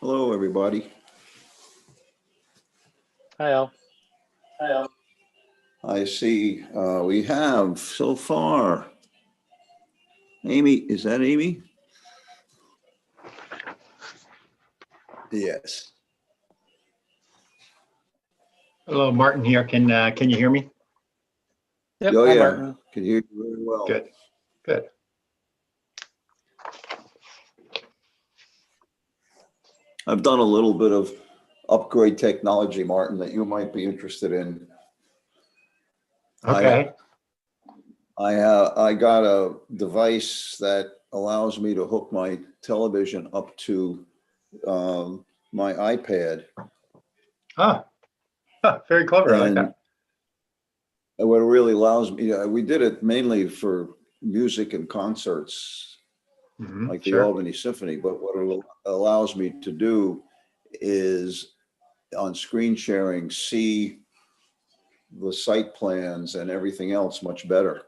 Hello, everybody. Hi, Al. I see we have so far, Amy, is that Amy? Yes. Hello, Martin here. Can you hear me? Yep, Oh, hi, yeah. Martin. Can hear you very well. Good, good. I've done a little bit of upgrade technology, Martin, that you might be interested in. Okay. I got a device that allows me to hook my television up to my iPad. Ah, very clever. I like And that. what it really allows me, we did it mainly for music and concerts, like the Sure. Albany Symphony, but what it allows me to do is on screen sharing, see the site plans and everything else much better.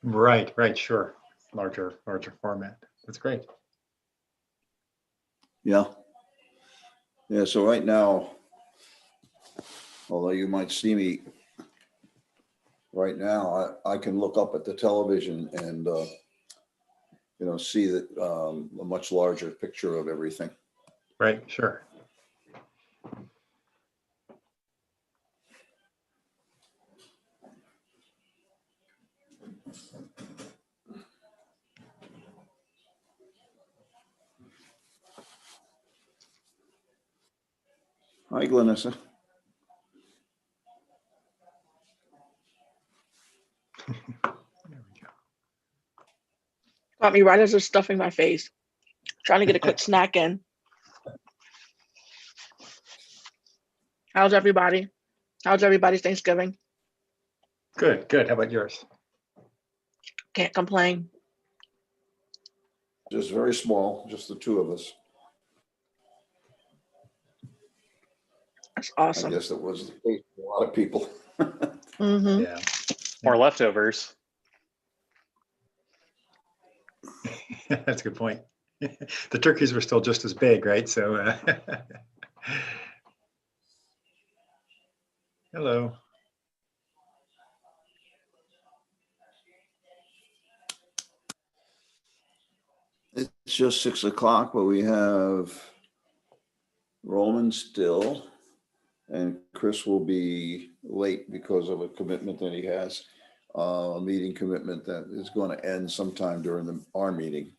Right, sure. Larger format. That's great. Yeah. Yeah, so right now, although you might see me right now, I can look up at the television and, see that a much larger picture of everything. Right, sure. Hi, Glenissa. There we go. Got me right as they're stuffing my face. Trying to get a quick snack in. How's everybody? How's everybody's Thanksgiving? Good. How about yours? Can't complain. Just very small, just the two of us. That's I awesome. guess that was the case for a lot of people. Mm-hmm. Yeah. Or leftovers. That's a good point. The turkeys were still just as big, right? So, hello. It's just 6 o'clock, but we have Roman still, and Chris will be late because of a commitment that he has, a meeting commitment that is going to end sometime during our meeting.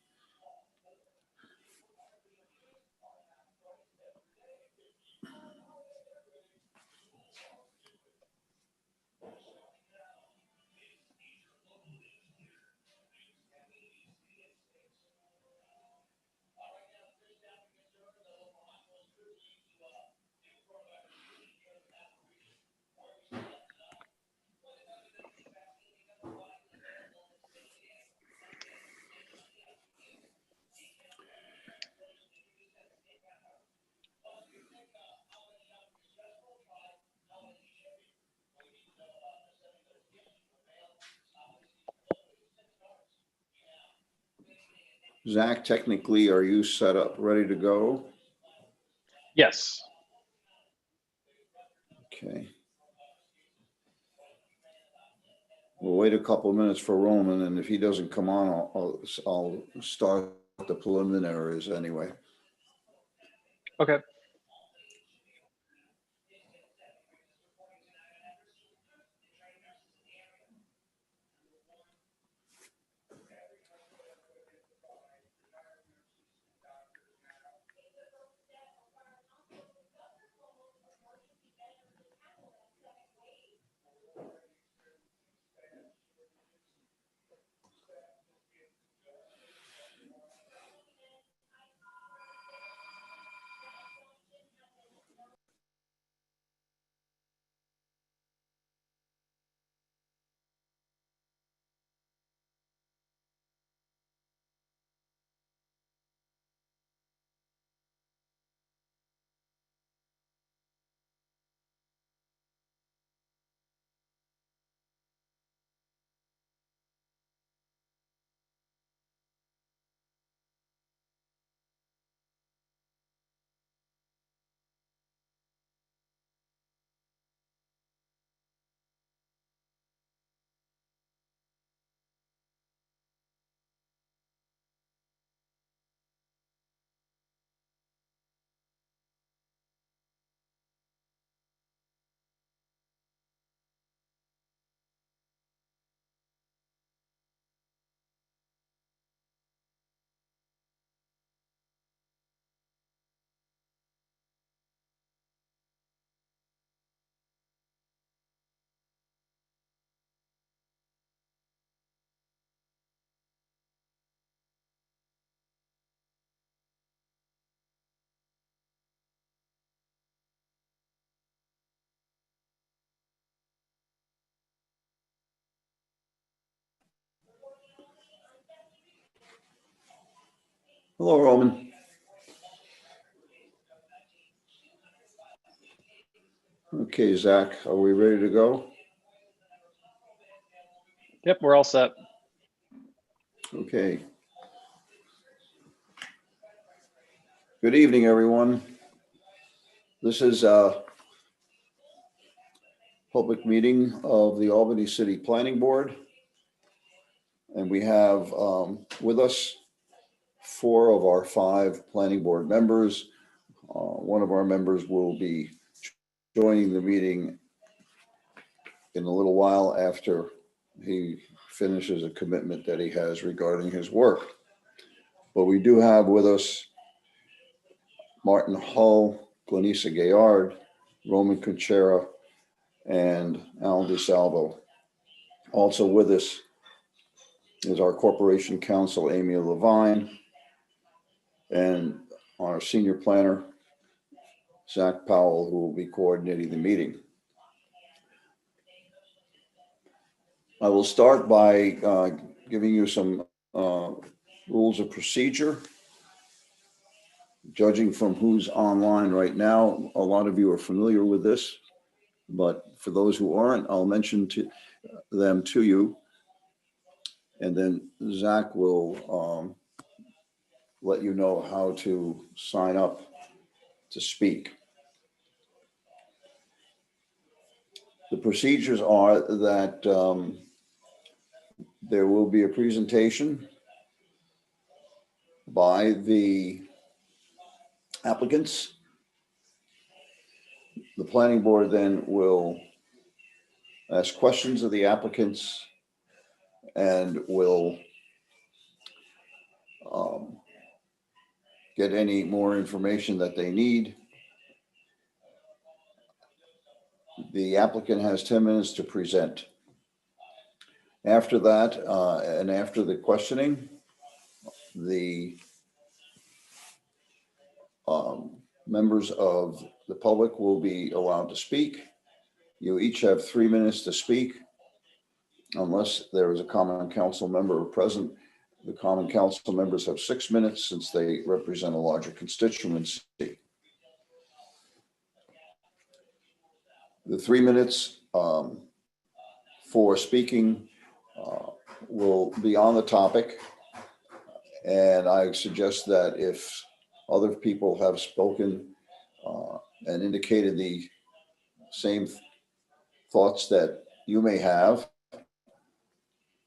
Zach, technically, are you set up, ready to go? Yes. Okay. We'll wait a couple of minutes for Roman, and if he doesn't come on, I'll start the preliminaries anyway. Okay. Hello, Roman. Okay, Zach, are we ready to go? Yep, we're all set. Okay. Good evening, everyone. This is a public meeting of the Albany City Planning Board. And we have with us 4 of our 5 planning board members. One of our members will be joining the meeting in a little while after he finishes a commitment that he has regarding his work. But we do have with us Martin Hull, Glenisa Gayard, Roman Conchera, and Alan DeSalvo. Also with us is our corporation counsel, Amy Levine, and our senior planner, Zach Powell, who will be coordinating the meeting. I will start by giving you some rules of procedure. Judging from who's online right now, a lot of you are familiar with this, but for those who aren't, I'll mention them to you. And then Zach will let you know how to sign up to speak. The procedures are that there will be a presentation by the applicants. The planning board then will ask questions of the applicants and will get any more information that they need. The applicant has 10 minutes to present. After that, and after the questioning, the members of the public will be allowed to speak. You each have 3 minutes to speak, unless there is a common council member present. The common council members have 6 minutes since they represent a larger constituency. The 3 minutes for speaking will be on the topic. And I suggest that if other people have spoken and indicated the same thoughts that you may have,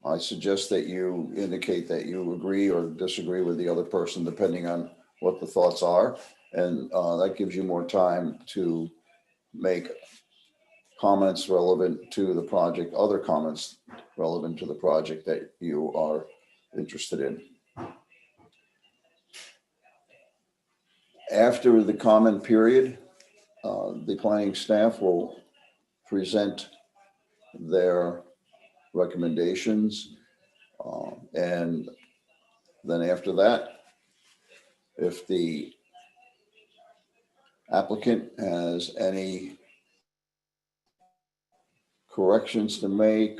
I suggest that you indicate that you agree or disagree with the other person, depending on what the thoughts are. And that gives you more time to make comments relevant to the project, other comments relevant to the project that you are interested in. After the comment period, the planning staff will present their recommendations. And then after that, if the applicant has any corrections to make,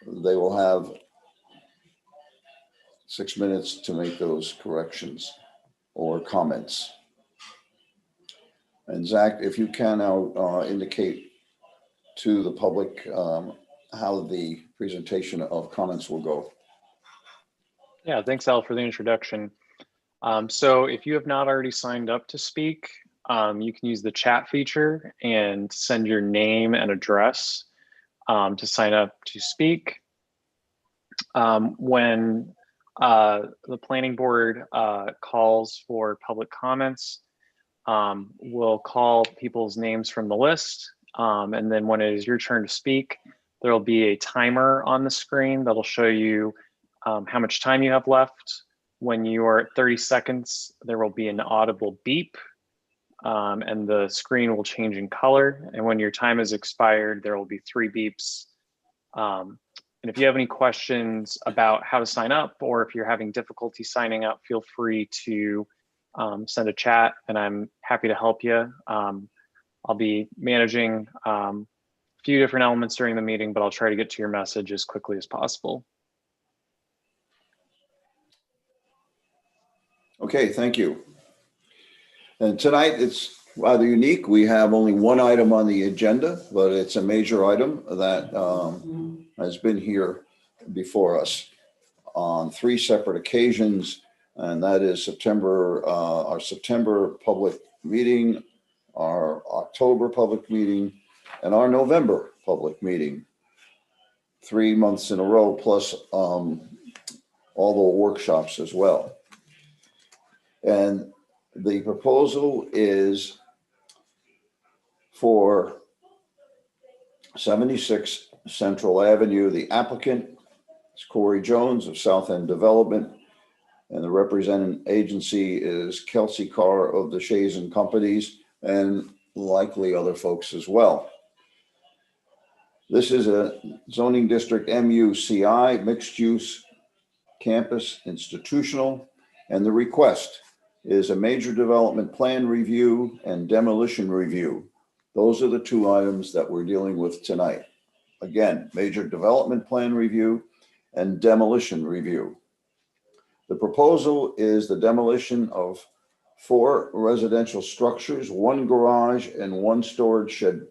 they will have 6 minutes to make those corrections or comments. And Zach, if you can now indicate to the public how the presentation of comments will go. Yeah, thanks, Al, for the introduction. So if you have not already signed up to speak, you can use the chat feature and send your name and address to sign up to speak. When the planning board calls for public comments, we'll call people's names from the list. And then when it is your turn to speak, there'll be a timer on the screen that'll show you how much time you have left. When you are at 30 seconds, there will be an audible beep and the screen will change in color. And when your time has expired, there will be 3 beeps. And if you have any questions about how to sign up, or if you're having difficulty signing up, feel free to send a chat and I'm happy to help you. I'll be managing a few different elements during the meeting, but I'll try to get to your message as quickly as possible. Okay, thank you. And tonight it's rather unique. We have only one item on the agenda, but it's a major item that has been here before us on 3 separate occasions. And that is our September public meeting, our October public meeting, and our November public meeting. 3 months in a row, plus all the workshops as well. And the proposal is for 76 Central Avenue. The applicant is Corey Jones of South End Development, and the representing agency is Kelsey Carr of the Shays and Companies, and likely other folks as well. This is a zoning district MUCI, mixed use campus institutional, and the request is a major development plan review and demolition review. Those are the 2 items that we're dealing with tonight. Again, major development plan review and demolition review. The proposal is the demolition of 4 residential structures, 1 garage and 1 storage shed,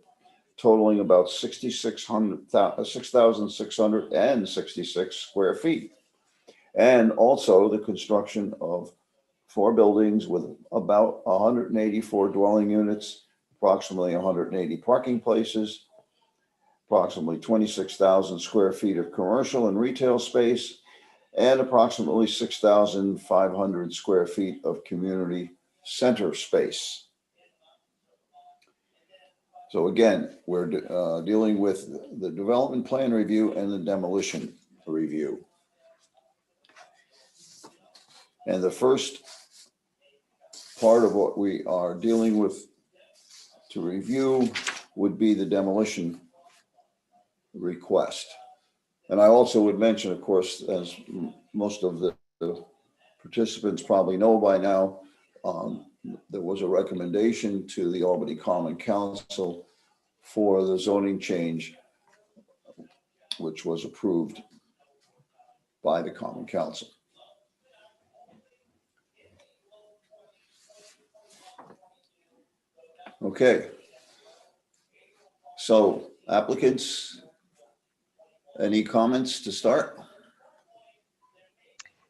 totaling about 6,666 square feet. And also the construction of 4 buildings with about 184 dwelling units, approximately 180 parking places, approximately 26,000 square feet of commercial and retail space, and approximately 6,500 square feet of community center space. So again, we're dealing with the development plan review and the demolition review. And the first part of what we are dealing with to review would be the demolition request. And I also would mention, of course, as most of the participants probably know by now, there was a recommendation to the Albany Common Council for the zoning change, which was approved by the Common Council. Okay. So applicants, any comments to start?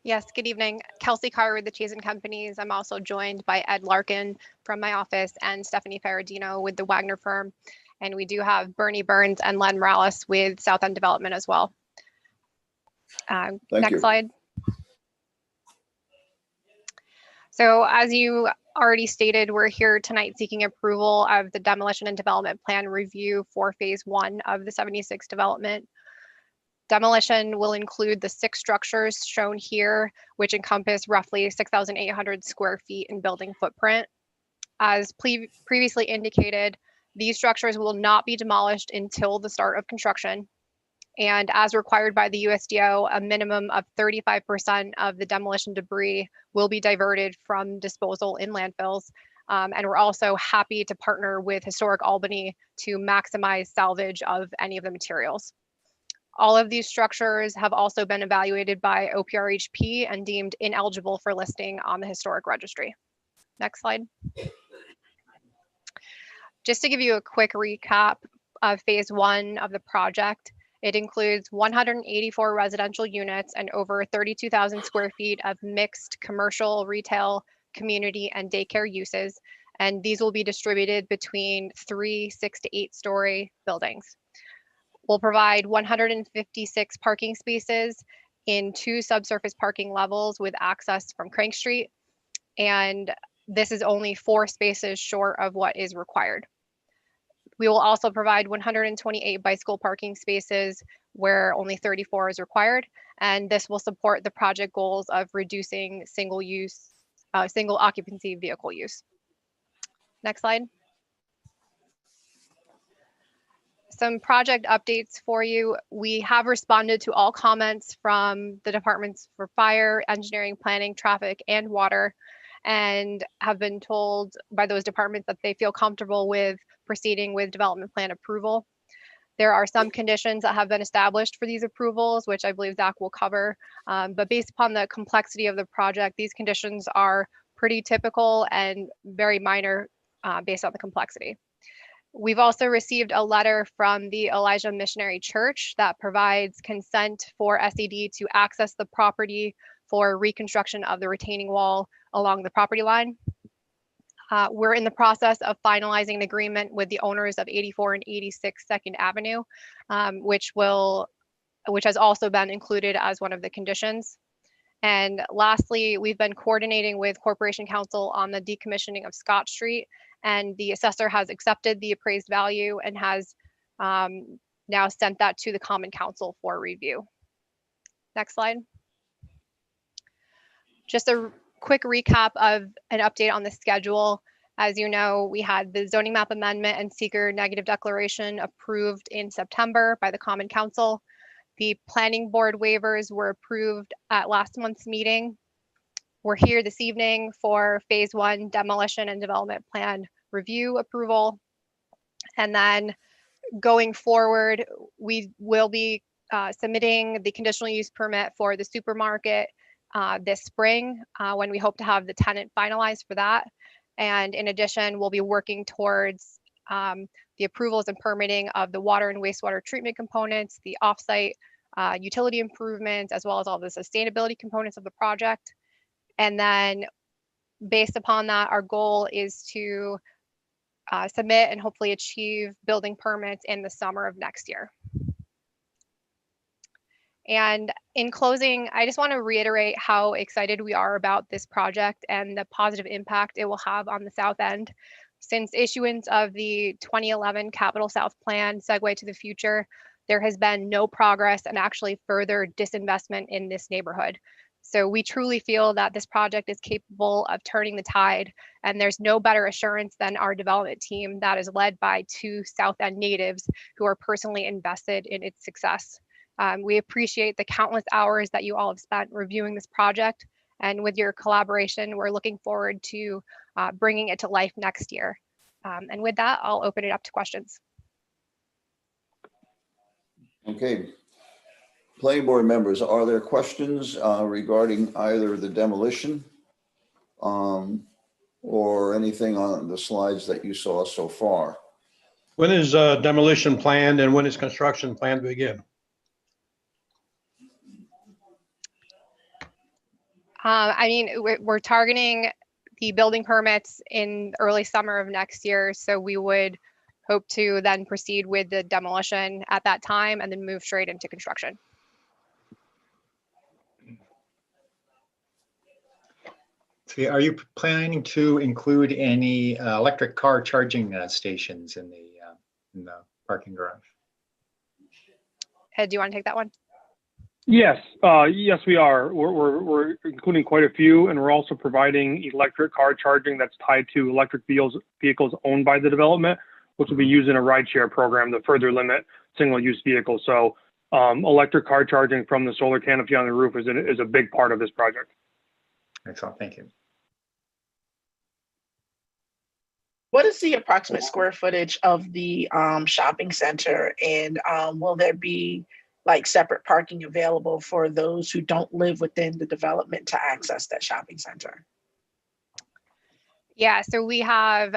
Yes, good evening. Kelsey Carr with the Cheese and Companies. I'm also joined by Ed Larkin from my office and Stephanie Ferradino with the Wagner firm. And we do have Bernie Burns and Len Morales with South End Development as well. Next slide. So as you already stated, we're here tonight seeking approval of the demolition and development plan review for phase 1 of the 76 development. Demolition will include the 6 structures shown here, which encompass roughly 6,800 square feet in building footprint. As previously indicated, these structures will not be demolished until the start of construction. And as required by the USDO, a minimum of 35% of the demolition debris will be diverted from disposal in landfills. And we're also happy to partner with Historic Albany to maximize salvage of any of the materials. All of these structures have also been evaluated by OPRHP and deemed ineligible for listing on the historic registry. Next slide. Just to give you a quick recap of phase 1 of the project, it includes 184 residential units and over 32,000 square feet of mixed commercial, retail, community, and daycare uses. And these will be distributed between 3 6 to 8 story buildings. We'll provide 156 parking spaces in 2 subsurface parking levels with access from Crank Street. And this is only 4 spaces short of what is required. We will also provide 128 bicycle parking spaces where only 34 is required. And this will support the project goals of reducing single occupancy vehicle use. Next slide. Some project updates for you. We have responded to all comments from the departments for fire, engineering, planning, traffic, and water, and have been told by those departments that they feel comfortable with proceeding with development plan approval. There are some conditions that have been established for these approvals, which I believe Zach will cover. But based upon the complexity of the project, these conditions are pretty typical and very minor based on the complexity. We've also received a letter from the Elijah Missionary Church that provides consent for SED to access the property for reconstruction of the retaining wall along the property line. We're in the process of finalizing an agreement with the owners of 84 and 86 Second Avenue, which has also been included as one of the conditions. And lastly, we've been coordinating with Corporation Counsel on the decommissioning of Scott Street, and the assessor has accepted the appraised value and has now sent that to the Common Council for review. Next slide. Just a quick recap of an update on the schedule. As you know, we had the zoning map amendment and seeker negative declaration approved in September by the Common Council. The planning board waivers were approved at last month's meeting. We're here this evening for phase 1 demolition and development plan review approval. And then going forward, we will be submitting the conditional use permit for the supermarket this spring when we hope to have the tenant finalized for that. And in addition, we'll be working towards the approvals and permitting of the water and wastewater treatment components, the offsite utility improvements, as well as all the sustainability components of the project. And then based upon that, our goal is to submit and hopefully achieve building permits in the summer of next year. And in closing, I just want to reiterate how excited we are about this project and the positive impact it will have on the South End. Since issuance of the 2011 Capital South Plan, Segue to the Future, there has been no progress and actually further disinvestment in this neighborhood. So we truly feel that this project is capable of turning the tide, and there's no better assurance than our development team that is led by 2 South End natives who are personally invested in its success. We appreciate the countless hours that you all have spent reviewing this project, and with your collaboration, we're looking forward to bringing it to life next year. And with that, I'll open it up to questions. Okay. Planning board members, are there questions regarding either the demolition or anything on the slides that you saw so far? When is demolition planned and when is construction planned to begin? I mean, we're targeting the building permits in early summer of next year. So we would hope to then proceed with the demolition at that time and then move straight into construction. So are you planning to include any electric car charging stations in the parking garage? Ed, do you want to take that one? Yes, yes, we are. We're including quite a few, and we're also providing electric car charging that's tied to electric vehicles owned by the development, which will be used in a rideshare program to further limit single-use vehicles. So electric car charging from the solar canopy on the roof is a big part of this project. Excellent, thank you. What is the approximate square footage of the shopping center, and will there be like separate parking available for those who don't live within the development to access that shopping center? Yeah, so we have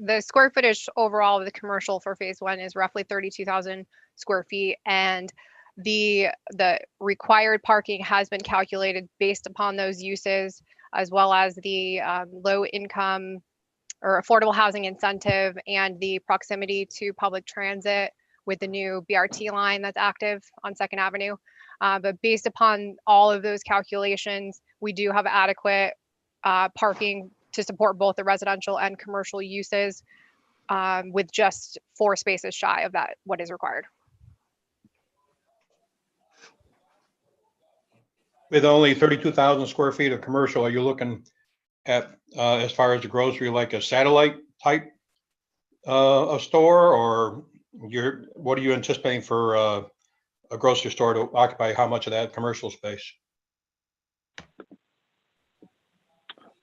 the square footage overall of the commercial for phase 1 is roughly 32,000 square feet, and the required parking has been calculated based upon those uses, as well as the low income or affordable housing incentive and the proximity to public transit with the new BRT line that's active on 2nd Avenue. But based upon all of those calculations, we do have adequate parking to support both the residential and commercial uses with just 4 spaces shy of that, what is required. With only 32,000 square feet of commercial, are you looking at, as far as the grocery, like a satellite type a store, or what are you anticipating for a grocery store to occupy how much of that commercial space?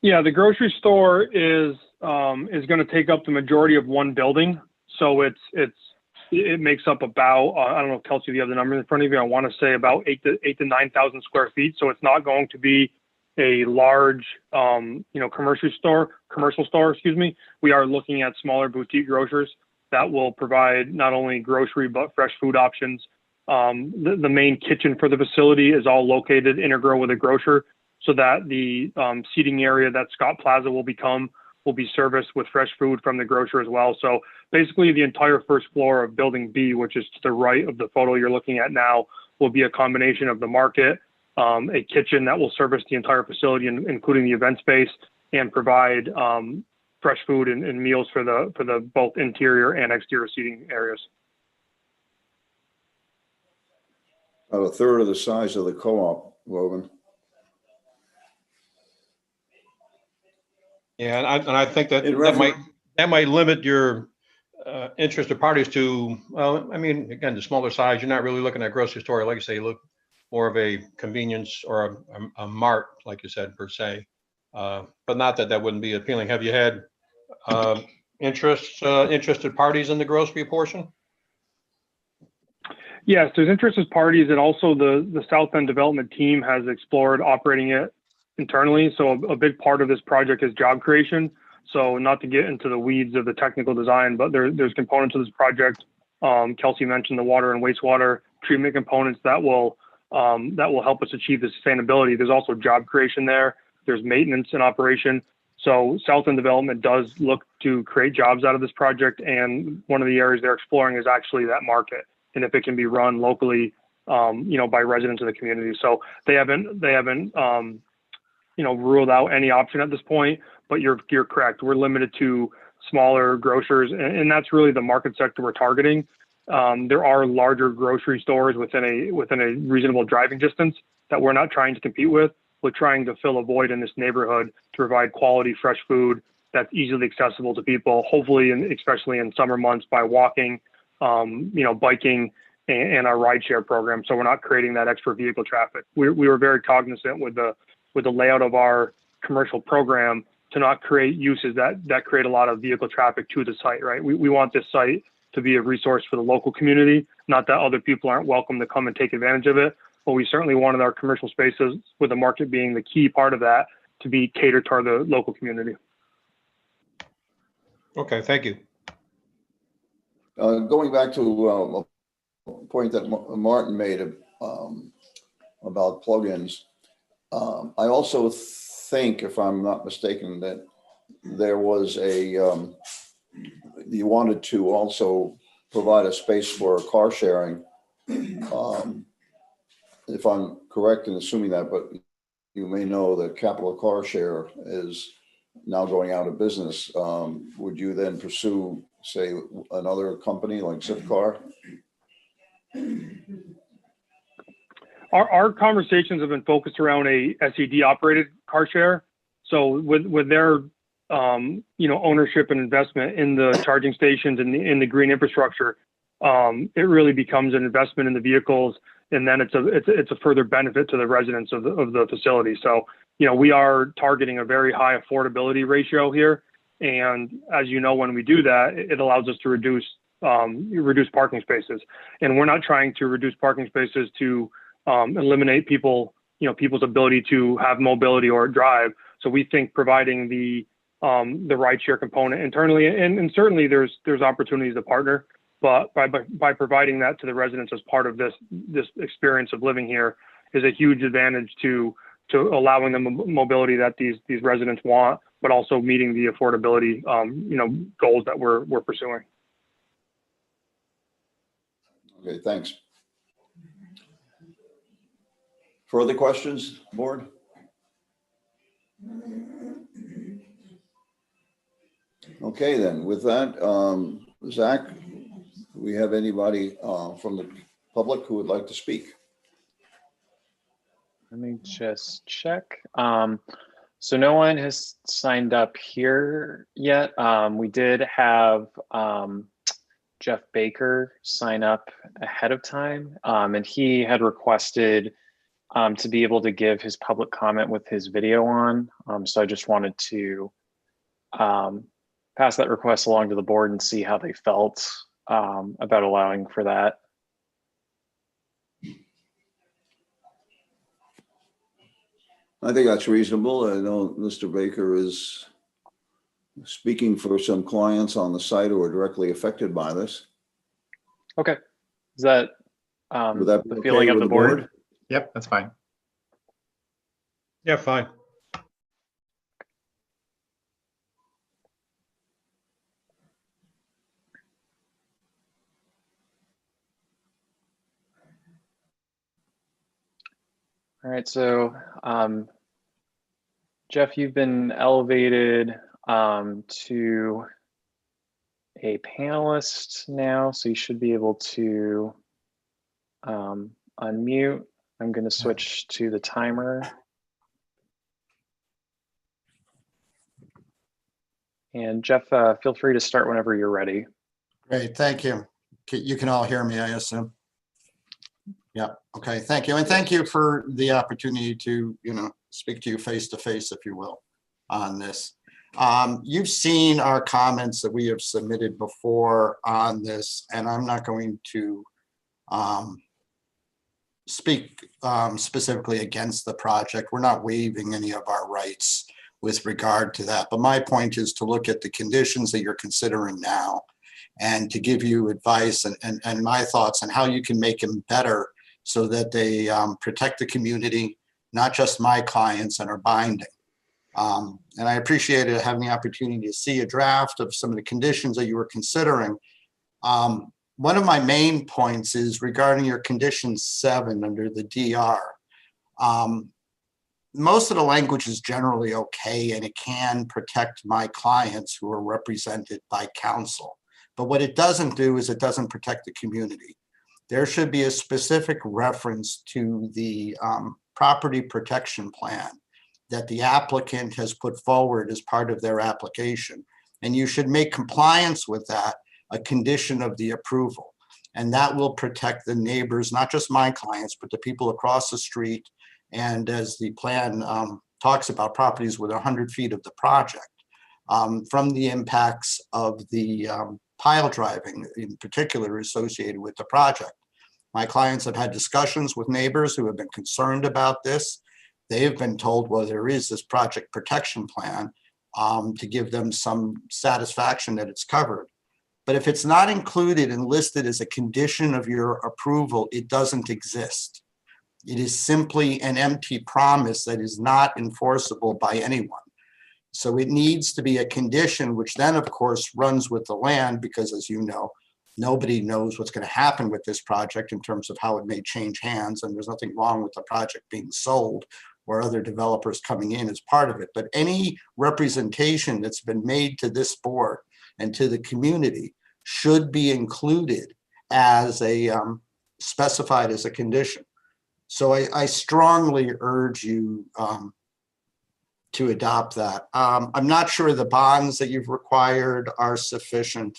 Yeah, the grocery store is going to take up the majority of one building. So it makes up about I don't know if Kelsey, you have the number in front of you. I want to say about 8,000 to 9,000 square feet. So it's not going to be a large, commercial store, excuse me. We are looking at smaller boutique grocers that will provide not only grocery, but fresh food options. The main kitchen for the facility is all located integral with a grocer, so that the seating area that Scott Plaza will be serviced with fresh food from the grocer as well. So basically the entire first floor of building B, which is to the right of the photo you're looking at now, will be a combination of the market, a kitchen that will service the entire facility, including the event space, and provide fresh food and meals for the both interior and exterior seating areas. About a third of the size of the co-op, Logan. Yeah, and I think that In that might limit your interested parties to, well, I mean, again, the smaller size, you're not really looking at a grocery store. Like you say, you look more of a convenience or a mart, like you said, per se. But not that wouldn't be appealing. Have you had interested parties in the grocery portion? Yes, there's interested parties, and also the South End development team has explored operating it internally. So a big part of this project is job creation. So not to get into the weeds of the technical design, but there's components of this project. Kelsey mentioned the water and wastewater treatment components that will help us achieve the sustainability. There's also job creation there. There's maintenance and operation. So South End Development does look to create jobs out of this project, and one of the areas they're exploring is actually that market, and if it can be run locally, by residents of the community. So they haven't ruled out any option at this point, but you're correct. We're limited to smaller grocers, and that's really the market sector we're targeting. There are larger grocery stores within a reasonable driving distance that we're not trying to compete with. We're trying to fill a void in this neighborhood to provide quality, fresh food that's easily accessible to people, hopefully, and especially in summer months, by walking, biking, and our rideshare program. So we're not creating that extra vehicle traffic. We were very cognizant with the layout of our commercial program to not create uses that create a lot of vehicle traffic to the site, right? We want this site to be a resource for the local community, not that other people aren't welcome to come and take advantage of it, but we certainly wanted our commercial spaces, with the market being the key part of that, to be catered to the local community. Okay, thank you. Going back to a point that Martin made about plugins, I also think, if I'm not mistaken, that there was you wanted to also provide a space for car sharing. If I'm correct in assuming that, but you may know that Capital Car Share is now going out of business. Would you then pursue, say, another company like Zipcar? Our conversations have been focused around a SED operated car share. So with their ownership and investment in the charging stations and in the green infrastructure, it really becomes an investment in the vehicles, and then it's a further benefit to the residents of the facility. So we are targeting a very high affordability ratio here, and as you know, when we do that, it allows us to reduce parking spaces, and we're not trying to reduce parking spaces to eliminate people's ability to have mobility or drive. So we think providing the rideshare component internally, and certainly there's opportunities to partner, but by providing that to the residents as part of this experience of living here is a huge advantage to allowing the mobility that these residents want, but also meeting the affordability goals that we're pursuing. Okay, thanks. Further questions, board? Okay, then, with that, Zach, do we have anybody from the public who would like to speak? Let me just check. So no one has signed up here yet. We did have Jeff Baker sign up ahead of time, and he had requested to be able to give his public comment with his video on. So I just wanted to pass that request along to the board and see how they felt about allowing for that. I think that's reasonable. I know Mr. Baker is speaking for some clients on the site who are directly affected by this. Okay. Is that Would that be the okay feeling of with the board? Yep, that's fine. Yeah, fine. All right, so Jeff, you've been elevated to a panelist now, so you should be able to unmute. I'm going to switch to the timer. And Jeff, feel free to start whenever you're ready. Great, thank you. You can all hear me, I assume. Yeah, okay, thank you. And thank you for the opportunity to, speak to you face to face, if you will, on this. You've seen our comments that we have submitted before on this, and I'm not going to speak specifically against the project. We're not waiving any of our rights with regard to that. But my point is to look at the conditions that you're considering now and to give you advice and my thoughts on how you can make them better so that they protect the community, not just my clients, and are binding. And I appreciated having the opportunity to see a draft of some of the conditions that you were considering. One of my main points is regarding your condition 7 under the DR. Most of the language is generally okay, and it can protect my clients who are represented by counsel. But what it doesn't do is it doesn't protect the community. There should be a specific reference to the property protection plan that the applicant has put forward as part of their application. And you should make compliance with that a condition of the approval. And that will protect the neighbors, not just my clients, but the people across the street. And as the plan talks about, properties within 100 feet of the project, from the impacts of the pile driving, in particular associated with the project. My clients have had discussions with neighbors who have been concerned about this. They have been told, well, there is this project protection plan to give them some satisfaction that it's covered. But if it's not included and listed as a condition of your approval, it doesn't exist. It is simply an empty promise that is not enforceable by anyone. So it needs to be a condition, which then, of course, runs with the land, because as you know, nobody knows what's going to happen with this project in terms of how it may change hands. And there's nothing wrong with the project being sold or other developers coming in as part of it. But any representation that's been made to this board and to the community should be included as a specified as a condition. So I strongly urge you to adopt that. I'm not sure the bonds that you've required are sufficient,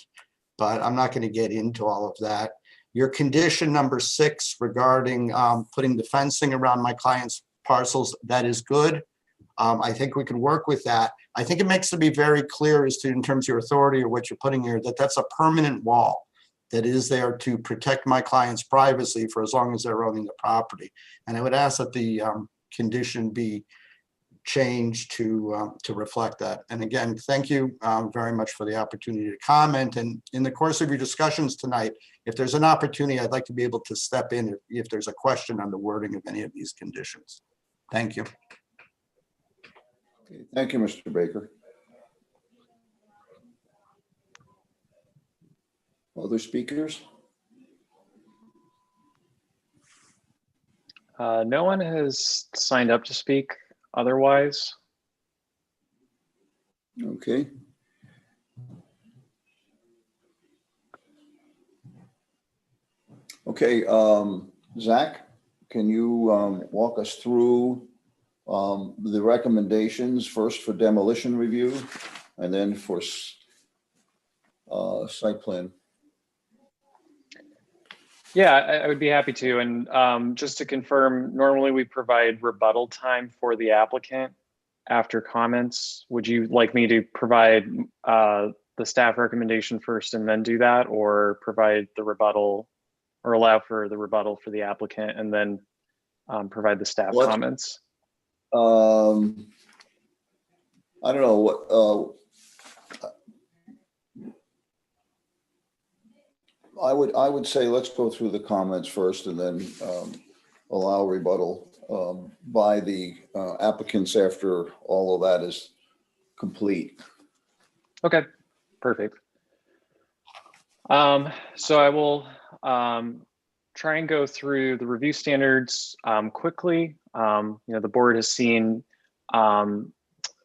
but I'm not going to get into all of that. Your condition number 6 regarding putting the fencing around my client's parcels, that is good. I think we can work with that. I think it makes to be very clear as to, in terms of your authority or what you're putting here, that that's a permanent wall that is there to protect my client's privacy for as long as they're owning the property. And I would ask that the condition be changed to reflect that. And again, thank you very much for the opportunity to comment. And in the course of your discussions tonight, if there's an opportunity, I'd like to be able to step in if there's a question on the wording of any of these conditions. Thank you. Okay, thank you, Mr. Baker. Other speakers? No one has signed up to speak otherwise. Okay. Okay, Zach, can you walk us through the recommendations, first for demolition review and then for site plan? Yeah, I would be happy to. And just to confirm, normally we provide rebuttal time for the applicant after comments. Would you like me to provide the staff recommendation first and then do that, or provide the rebuttal, or allow for the rebuttal for the applicant and then provide the staff comments? I don't know what, I would say let's go through the comments first and then allow rebuttal by the applicants after all of that is complete. Okay, perfect. So I will try and go through the review standards quickly. The board has seen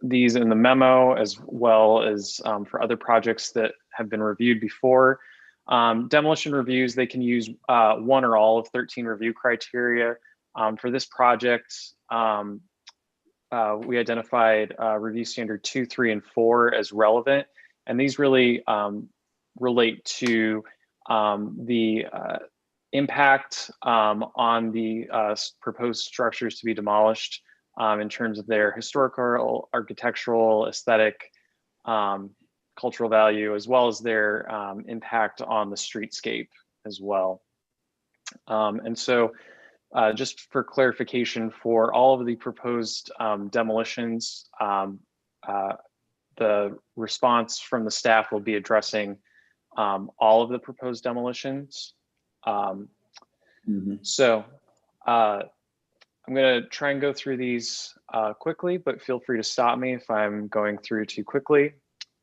these in the memo as well as for other projects that have been reviewed before. Demolition reviews, they can use one or all of 13 review criteria. For this project, we identified review standard 2, 3, and 4 as relevant. And these really relate to the impact on the proposed structures to be demolished in terms of their historical, architectural, aesthetic, cultural value, as well as their impact on the streetscape as well. And so just for clarification, for all of the proposed demolitions, the response from the staff will be addressing all of the proposed demolitions. So I'm going to try and go through these quickly, but feel free to stop me if I'm going through too quickly.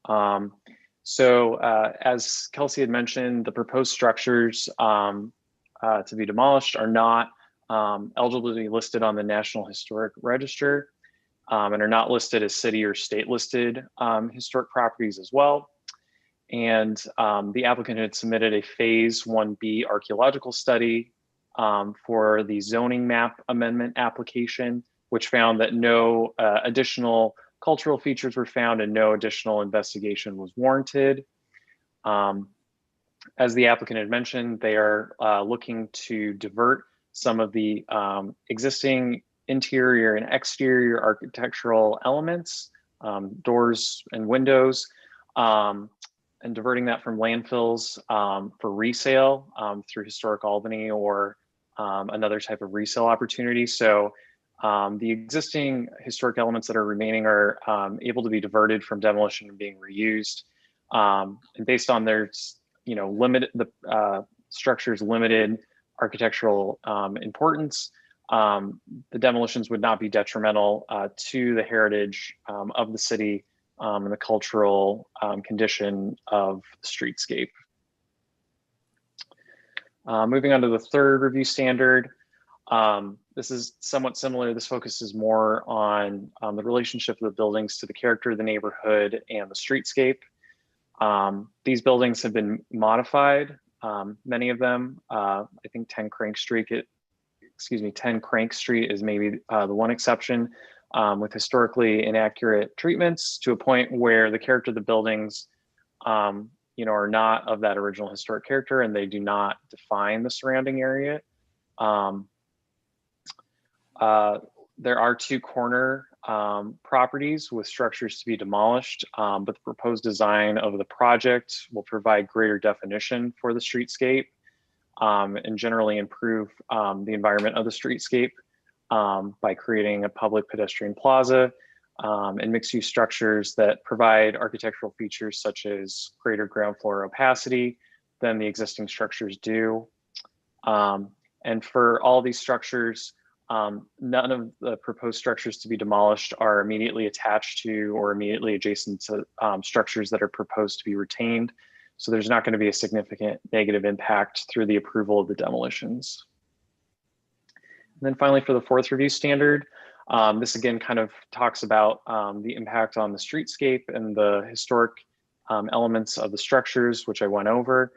As Kelsey had mentioned, the proposed structures to be demolished are not eligible to be listed on the National Historic Register and are not listed as city or state listed historic properties as well. And the applicant had submitted a phase 1B archaeological study for the zoning map amendment application, which found that no additional cultural features were found and no additional investigation was warranted. As the applicant had mentioned, they are looking to divert some of the existing interior and exterior architectural elements, doors and windows, and diverting that from landfills for resale through Historic Albany or another type of resale opportunity. So the existing historic elements that are remaining are able to be diverted from demolition and being reused. And based on their, the structure's limited architectural importance, the demolitions would not be detrimental to the heritage of the city and the cultural condition of the streetscape. Moving on to the third review standard. This is somewhat similar. This focuses more on the relationship of the buildings to the character of the neighborhood and the streetscape. These buildings have been modified, many of them. I think 10 Crank Street is maybe the one exception, with historically inaccurate treatments to a point where the character of the buildings are not of that original historic character and they do not define the surrounding area. There are 2 corner properties with structures to be demolished, but the proposed design of the project will provide greater definition for the streetscape and generally improve the environment of the streetscape by creating a public pedestrian plaza and mixed-use structures that provide architectural features such as greater ground floor opacity than the existing structures do. And for all these structures, none of the proposed structures to be demolished are immediately attached to or immediately adjacent to structures that are proposed to be retained. So there's not going to be a significant negative impact through the approval of the demolitions. And then finally, for the fourth review standard, this again kind of talks about the impact on the streetscape and the historic elements of the structures, which I went over.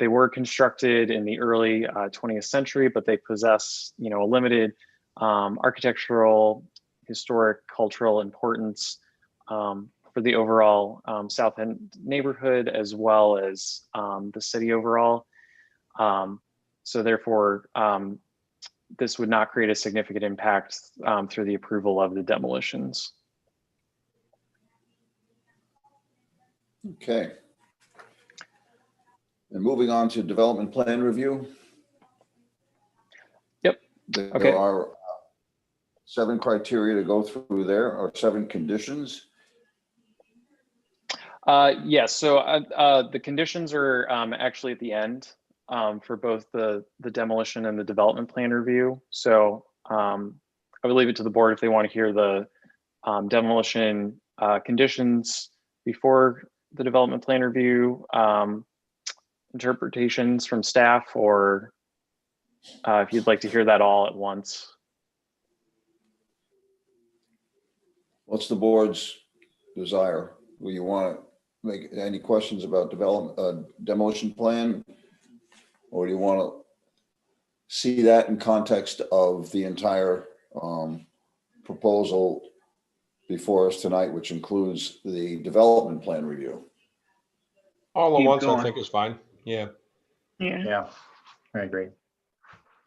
They were constructed in the early 20th century, but they possess, a limited architectural, historic, cultural importance for the overall South End neighborhood, as well as the city overall. So therefore, this would not create a significant impact through the approval of the demolitions. Okay. And moving on to development plan review. Yep. There Okay. are 7 criteria to go through there, or 7 conditions? Yes, so the conditions are actually at the end for both the demolition and the development plan review. So I would leave it to the board if they want to hear the demolition conditions before the development plan review, interpretations from staff, or if you'd like to hear that all at once. What's the board's desire? Will you want to make any questions about demolition plan? Or do you want to see that in context of the entire proposal before us tonight, which includes the development plan review? All at Keep once, I going. think is fine. Yeah. Yeah. Yeah, I agree.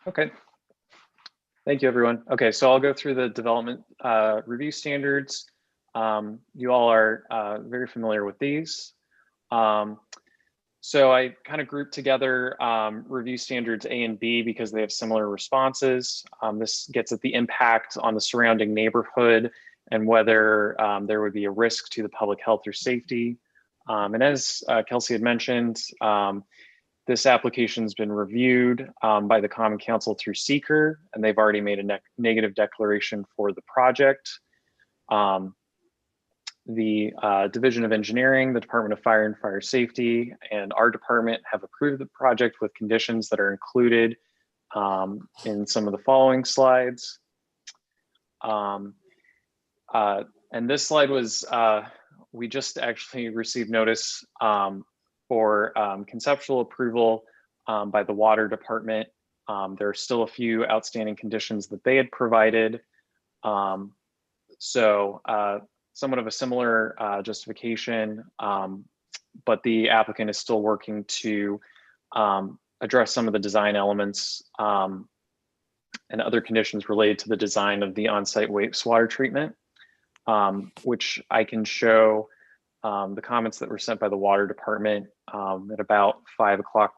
Okay. Thank you, everyone. Okay, so I'll go through the development review standards. You all are very familiar with these. So I kind of grouped together review standards A and B because they have similar responses. This gets at the impact on the surrounding neighborhood and whether there would be a risk to the public health or safety. And as Kelsey had mentioned, this application's been reviewed by the Common Council through seeker, and they've already made a negative declaration for the project. The Division of Engineering, the Department of Fire and Fire Safety, and our department have approved the project with conditions that are included in some of the following slides. And this slide was, we just actually received notice for conceptual approval by the Water Department. There are still a few outstanding conditions that they had provided. Somewhat of a similar justification, but the applicant is still working to address some of the design elements and other conditions related to the design of the on-site wastewater treatment, which I can show the comments that were sent by the Water Department at about 5 o'clock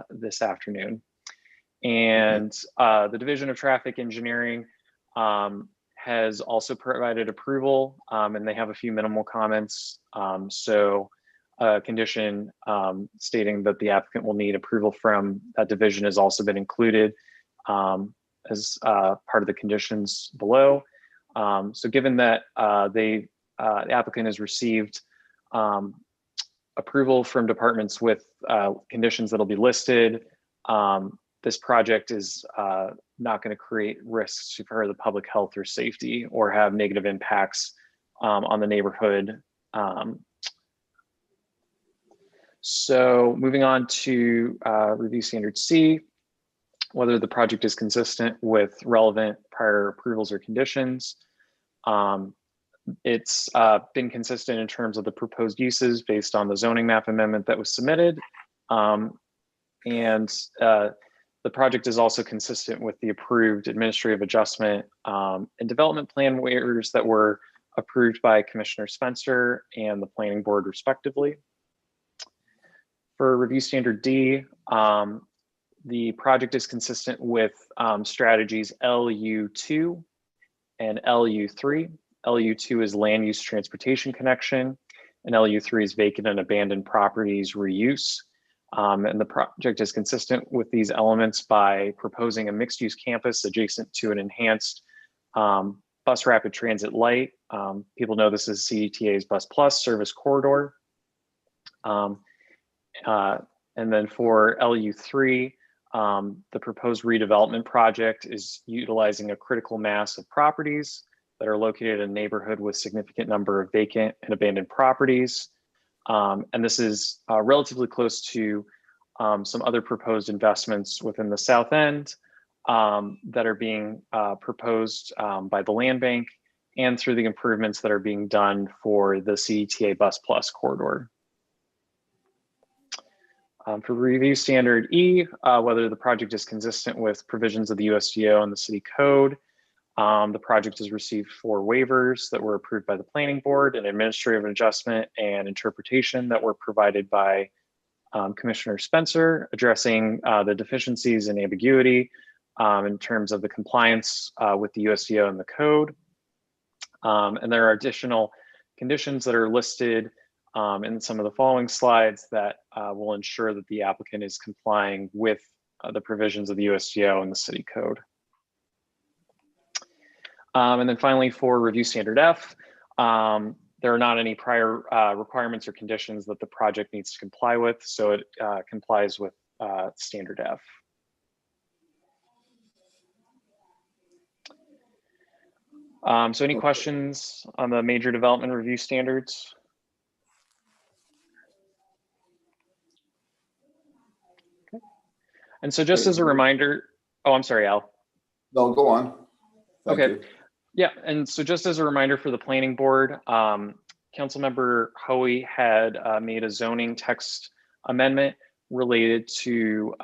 this afternoon. And the Division of Traffic Engineering has also provided approval, and they have a few minimal comments. So a condition stating that the applicant will need approval from that division has also been included as part of the conditions below. So given that the applicant has received approval from departments with conditions that'll be listed, this project is not going to create risks for the public health or safety or have negative impacts on the neighborhood. So moving on to review standard C, whether the project is consistent with relevant prior approvals or conditions. It's been consistent in terms of the proposed uses based on the zoning map amendment that was submitted. The project is also consistent with the approved administrative adjustment and development plan waivers that were approved by Commissioner Spencer and the Planning Board respectively. For review standard D, the project is consistent with strategies LU2 and LU3. LU2 is land use transportation connection, and LU3 is vacant and abandoned properties reuse. And the project is consistent with these elements by proposing a mixed-use campus adjacent to an enhanced bus rapid transit light. People know this is CETA's Bus Plus service corridor. And then for LU3, the proposed redevelopment project is utilizing a critical mass of properties that are located in a neighborhood with significant number of vacant and abandoned properties. And this is relatively close to some other proposed investments within the South End that are being proposed by the land bank and through the improvements that are being done for the CETA Bus Plus corridor. For review standard E, whether the project is consistent with provisions of the USDO and the city code. The project has received 4 waivers that were approved by the planning board, an administrative adjustment and interpretation that were provided by Commissioner Spencer, addressing the deficiencies and ambiguity in terms of the compliance with the USDO and the code. And there are additional conditions that are listed in some of the following slides that will ensure that the applicant is complying with the provisions of the USDO and the city code. And then finally, for review standard F, there are not any prior requirements or conditions that the project needs to comply with, so it complies with standard F. So any questions on the major development review standards? Okay. And so just as a reminder, oh, I'm sorry, Al. No, go on. Thank Okay. you. Yeah, and so just as a reminder for the planning board, Councilmember Hoey had made a zoning text amendment related to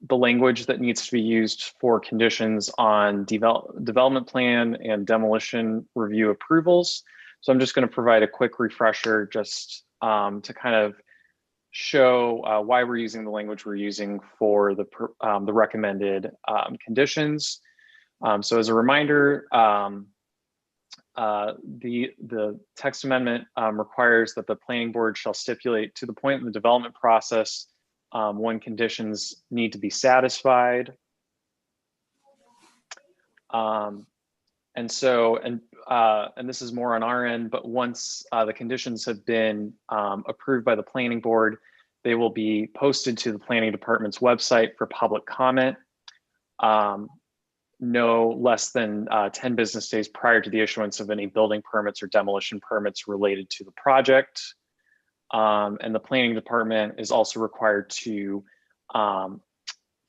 the language that needs to be used for conditions on development plan and demolition review approvals. So I'm just going to provide a quick refresher just to kind of show why we're using the language we're using for the recommended conditions. So as a reminder, the text amendment requires that the planning board shall stipulate to the point in the development process when conditions need to be satisfied. And this is more on our end, but once the conditions have been approved by the planning board, they will be posted to the planning department's website for public comment. No less than 10 business days prior to the issuance of any building permits or demolition permits related to the project. And the planning department is also required to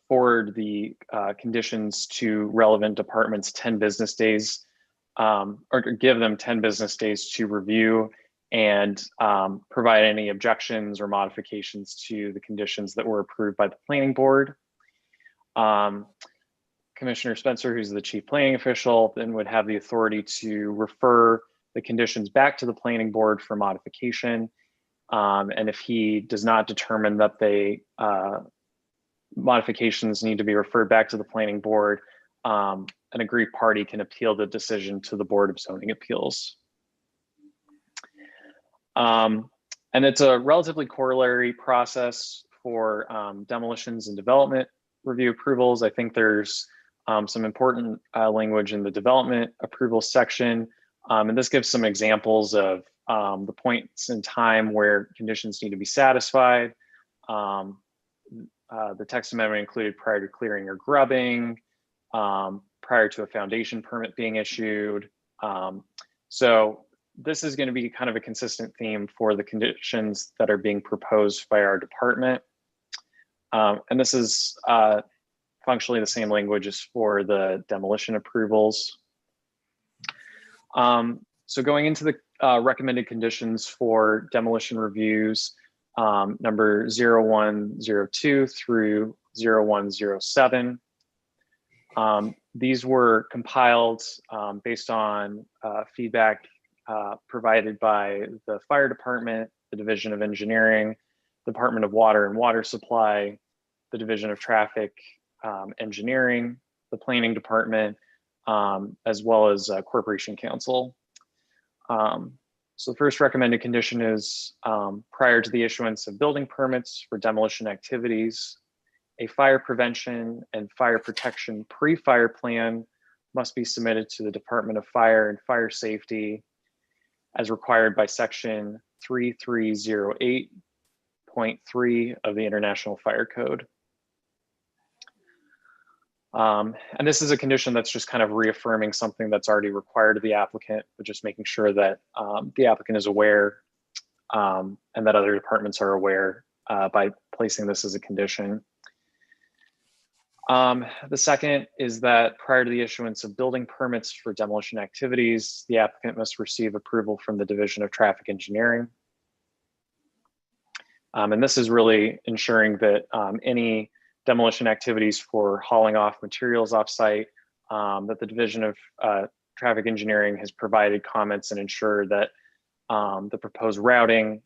forward the conditions to relevant departments 10 business days, or give them 10 business days to review and provide any objections or modifications to the conditions that were approved by the planning board. Commissioner Spencer, who's the chief planning official, then would have the authority to refer the conditions back to the planning board for modification. And if he does not determine that the modifications need to be referred back to the planning board, an aggrieved party can appeal the decision to the Board of Zoning Appeals. And it's a relatively corollary process for demolitions and development review approvals. I think there's some important language in the development approval section. And this gives some examples of the points in time where conditions need to be satisfied. The text amendment included prior to clearing or grubbing, prior to a foundation permit being issued. So this is going to be kind of a consistent theme for the conditions that are being proposed by our department. And this is functionally the same language as for the demolition approvals. So going into the recommended conditions for demolition reviews, number 0102 through 0107. These were compiled based on feedback provided by the fire department, the Division of Engineering, Department of Water and Water Supply, the Division of Traffic Engineering, the Planning Department, as well as Corporation Council. So the first recommended condition is prior to the issuance of building permits for demolition activities, a fire prevention and fire protection pre-fire plan must be submitted to the Department of Fire and Fire Safety as required by section 3308.3 of the International Fire Code. And this is a condition that's just kind of reaffirming something that's already required of the applicant, but just making sure that the applicant is aware and that other departments are aware by placing this as a condition. The second is that prior to the issuance of building permits for demolition activities, the applicant must receive approval from the Division of Traffic Engineering. And this is really ensuring that any demolition activities for hauling off materials offsite, that the Division of Traffic Engineering has provided comments and ensure that the proposed routing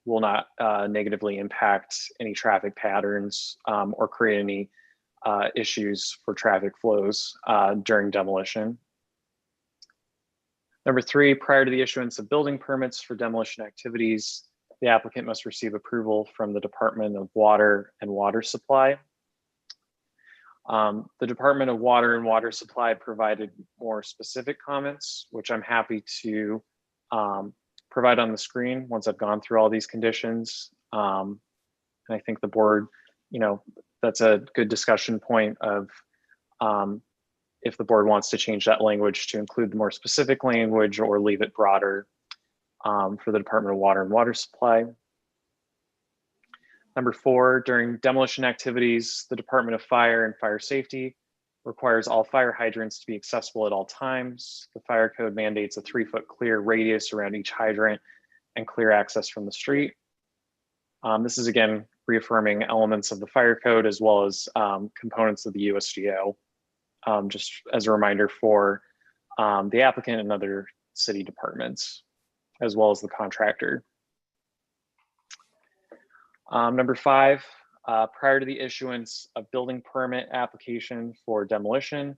will not negatively impact any traffic patterns or create any issues for traffic flows during demolition. Number 3, prior to the issuance of building permits for demolition activities, the applicant must receive approval from the Department of Water and Water Supply. The Department of Water and Water Supply provided more specific comments, which I'm happy to provide on the screen once I've gone through all these conditions. And I think the board, that's a good discussion point of if the board wants to change that language to include the more specific language or leave it broader for the Department of Water and Water Supply. Number 4, during demolition activities, the Department of Fire and Fire Safety requires all fire hydrants to be accessible at all times. The fire code mandates a 3-foot clear radius around each hydrant and clear access from the street. This is again reaffirming elements of the fire code as well as components of the USDO, just as a reminder for the applicant and other city departments, as well as the contractor. Number 5, prior to the issuance of building permit application for demolition,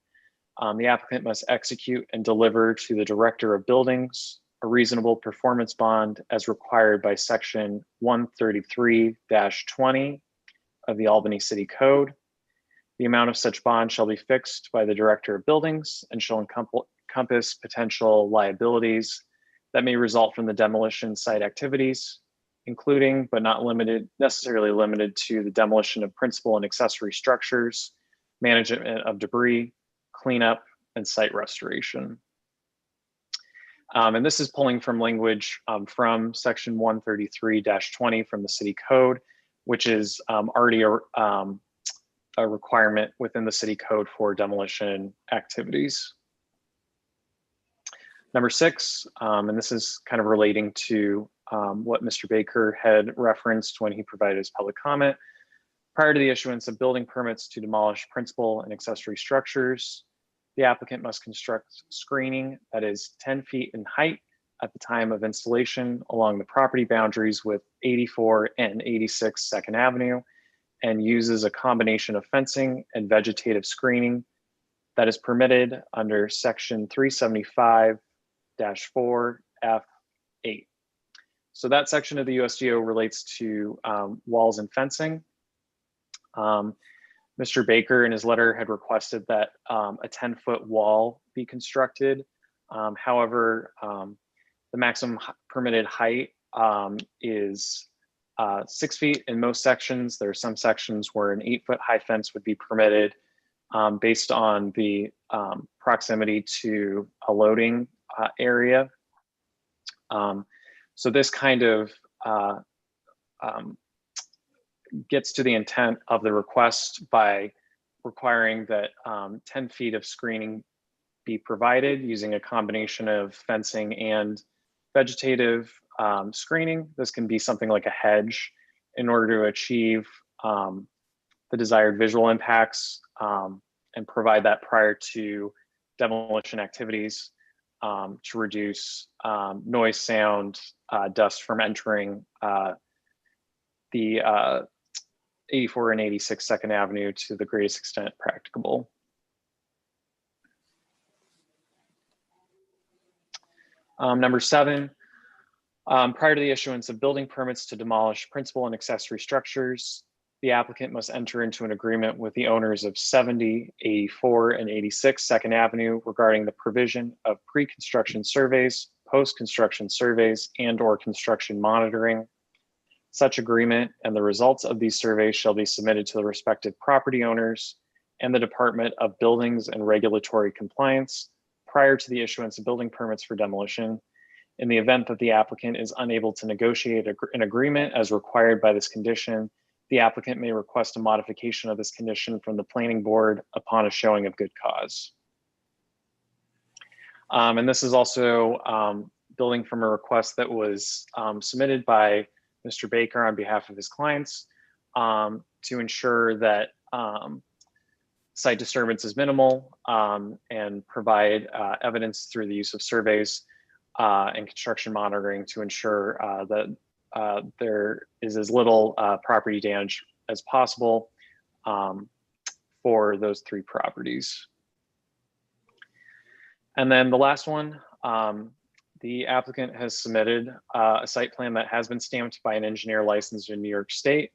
the applicant must execute and deliver to the Director of Buildings a reasonable performance bond as required by Section 133-20 of the Albany City Code. The amount of such bond shall be fixed by the Director of Buildings and shall encompass potential liabilities that may result from the demolition site activities, including but not necessarily limited to the demolition of principal and accessory structures, management of debris, cleanup, and site restoration. And this is pulling from language from Section 133-20 from the City Code, which is already a requirement within the City Code for demolition activities. Number 6, and this is kind of relating to what Mr. Baker had referenced when he provided his public comment. Prior to the issuance of building permits to demolish principal and accessory structures, the applicant must construct screening that is 10 feet in height at the time of installation along the property boundaries with 84 and 86 Second Avenue, and uses a combination of fencing and vegetative screening that is permitted under Section 375-4F8. So that section of the USDO relates to walls and fencing. Mr. Baker in his letter had requested that a 10-foot wall be constructed. However, the maximum permitted height is 6 feet in most sections. There are some sections where an 8-foot high fence would be permitted based on the proximity to a loading area. So this kind of gets to the intent of the request by requiring that 10 feet of screening be provided using a combination of fencing and vegetative screening. This can be something like a hedge in order to achieve the desired visual impacts and provide that prior to demolition activities to reduce noise, sound, dust from entering the 84 and 86 Second Avenue to the greatest extent practicable. Number 7, prior to the issuance of building permits to demolish principal and accessory structures, the applicant must enter into an agreement with the owners of 70, 84, and 86 Second Avenue regarding the provision of pre-construction surveys, post-construction surveys, and/or construction monitoring. Such agreement and the results of these surveys shall be submitted to the respective property owners and the Department of Buildings and Regulatory Compliance prior to the issuance of building permits for demolition. In the event that the applicant is unable to negotiate an agreement as required by this condition, the applicant may request a modification of this condition from the planning board upon a showing of good cause. And this is also building from a request that was submitted by Mr. Baker on behalf of his clients to ensure that site disturbance is minimal and provide evidence through the use of surveys and construction monitoring to ensure that there is as little property damage as possible for those 3 properties. And then the last one, the applicant has submitted a site plan that has been stamped by an engineer licensed in New York State.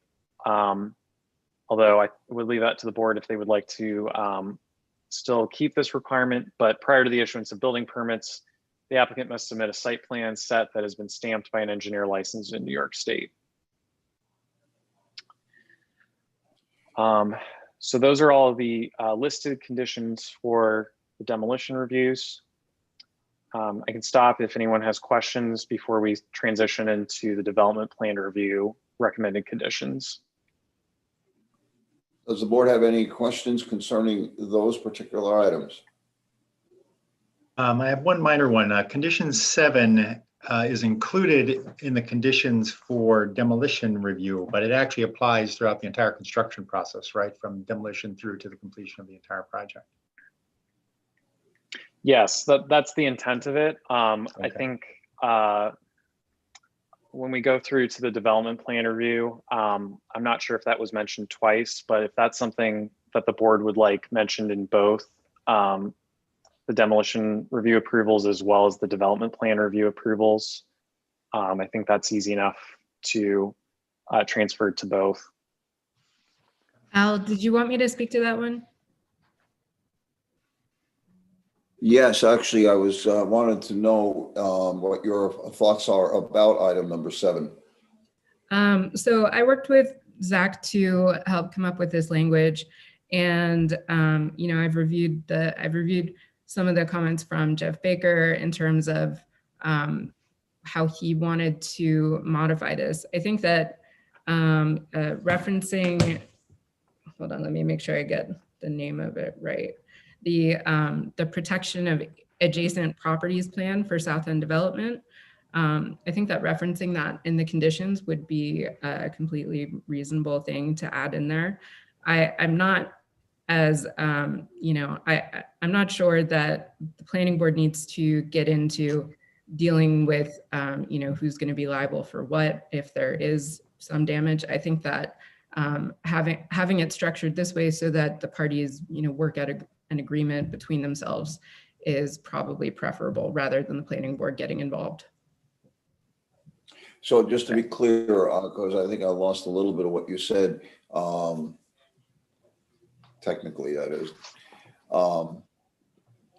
Although I would leave that to the board if they would like to still keep this requirement, but prior to the issuance of building permits, the applicant must submit a site plan set that has been stamped by an engineer licensed in New York State. So those are all the listed conditions for the demolition reviews. I can stop if anyone has questions before we transition into the development plan review recommended conditions. Does the board have any questions concerning those particular items? I have one minor one. Condition 7 is included in the conditions for demolition review, but it actually applies throughout the entire construction process, right? From demolition through to the completion of the entire project. Yes, that's the intent of it. I Okay. think when we go through to the development plan review, I'm not sure if that was mentioned twice, but if that's something that the board would like mentioned in both the demolition review approvals as well as the development plan review approvals, I think that's easy enough to transfer to both. Al, did you want me to speak to that one? Yes, actually, I was wanted to know what your thoughts are about item number 7. So I worked with Zach to help come up with this language, and you know, I've reviewed some of the comments from Jeff Baker in terms of how he wanted to modify this. I think that referencing, hold on, let me make sure I get the name of it right. The protection of adjacent properties plan for South End development. I think that referencing that in the conditions would be a completely reasonable thing to add in there. I'm not as, you know, I'm not sure that the planning board needs to get into dealing with, you know, who's going to be liable for what if there is some damage. I think that having it structured this way so that the parties, you know, work out an agreement between themselves is probably preferable rather than the planning board getting involved. So just to be clear, because I think I lost a little bit of what you said, technically that is,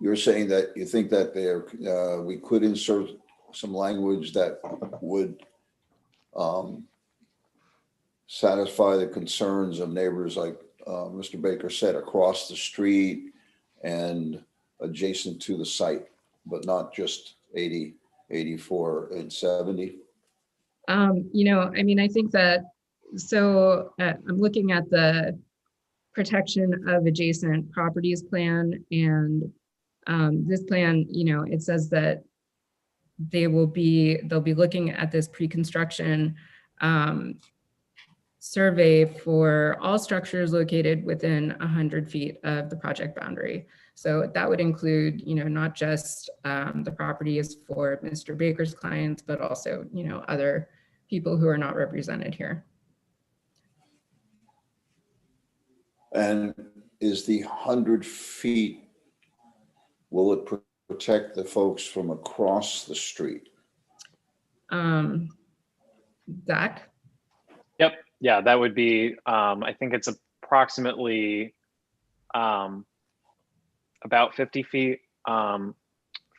you're saying that you think that there we could insert some language that would satisfy the concerns of neighbors, like Mr. Baker said, across the street and adjacent to the site, but not just 80, 84, and 70? You know, I mean, I think that, so I'm looking at the protection of adjacent properties plan, and this plan, you know, it says that they'll be looking at this pre-construction survey for all structures located within 100 feet of the project boundary. So that would include, you know, not just the properties for Mr. Baker's clients, but also, you know, other people who are not represented here. And is the 100 feet, will it protect the folks from across the street? Zach? Yep. Yeah, that would be, I think it's approximately about 50 feet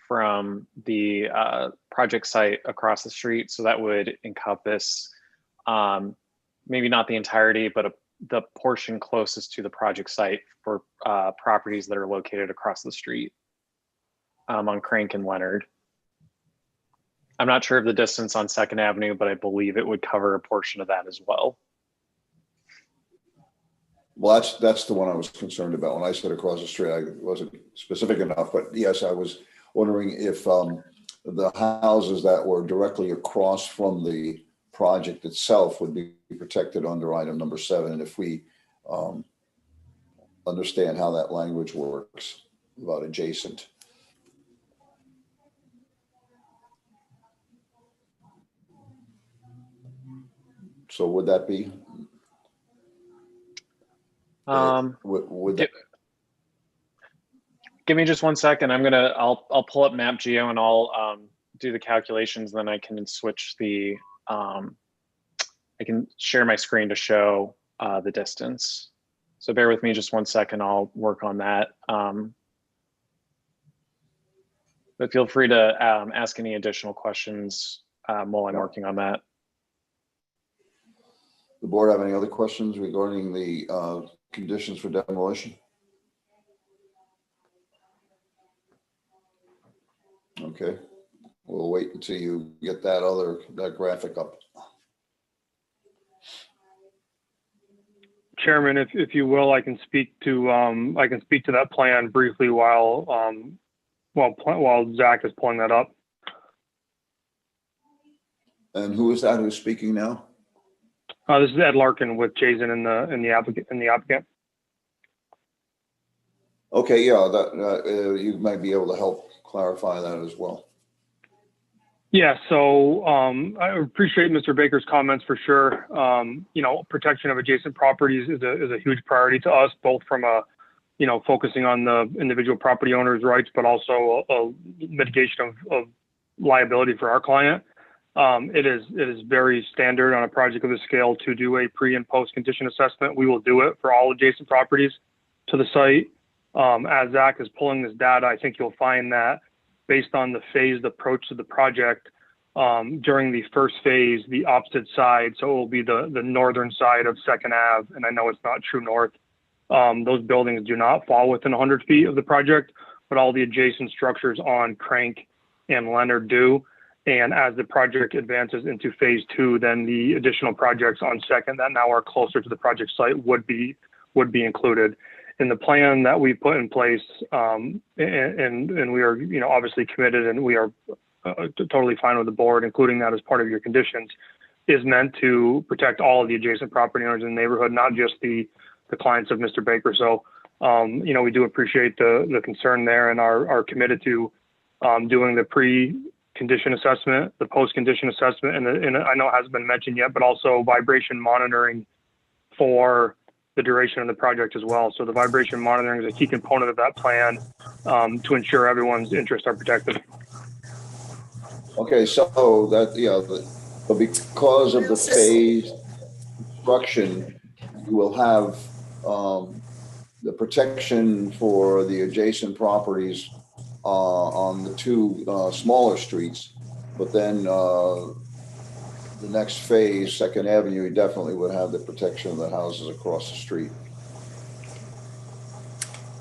from the project site across the street. So that would encompass maybe not the entirety, but the portion closest to the project site for properties that are located across the street on Crank and Leonard. I'm not sure of the distance on 2nd Avenue, but I believe it would cover a portion of that as well. Well, that's the one I was concerned about. When I said across the street, I wasn't specific enough, but yes, I was wondering if the houses that were directly across from the project itself would be protected under item number 7. And if we understand how that language works about adjacent. So would that be? Would that? Give me just 1 second. I'll pull up Map Geo and I'll do the calculations. Then I can switch the, I can share my screen to show the distance. So bear with me just 1 second. I'll work on that. But feel free to ask any additional questions while I'm working on that. The board have any other questions regarding the conditions for demolition? Okay, we'll wait until you get that graphic up. Chairman, if you will, I can speak to that plan briefly while Zach is pulling that up. And who is that who's speaking now? This is Ed Larkin with Jason and the applicant. Okay, yeah, that you might be able to help clarify that as well. Yeah, so I appreciate Mr. Baker's comments for sure. You know, protection of adjacent properties is a huge priority to us, both from a, you know, focusing on the individual property owner's rights, but also a mitigation of liability for our client. It is very standard on a project of this scale to do a pre and post condition assessment. We will do it for all adjacent properties to the site. As Zach is pulling this data, I think you'll find that based on the phased approach to the project, during the first phase, the opposite side, so it will be the northern side of 2nd Ave, and I know it's not true north. Those buildings do not fall within 100 feet of the project, but all the adjacent structures on Crank and Leonard do. And as the project advances into phase 2, then the additional projects on 2nd that now are closer to the project site would be included in the plan that we put in place. And we are, you know, obviously committed, and we are totally fine with the board, including that as part of your conditions, is meant to protect all of the adjacent property owners in the neighborhood, not just the clients of Mr. Baker. So, you know, we do appreciate the concern there, and are committed to doing the pre-condition assessment, the post-condition assessment, and I know it hasn't been mentioned yet, but also vibration monitoring for the duration of the project as well. So the vibration monitoring is a key component of that plan to ensure everyone's interests are protected. Okay, so that, yeah, but because of the phased construction, you will have the protection for the adjacent properties on the two smaller streets, but then the next phase, 2nd Avenue, you definitely would have the protection of the houses across the street.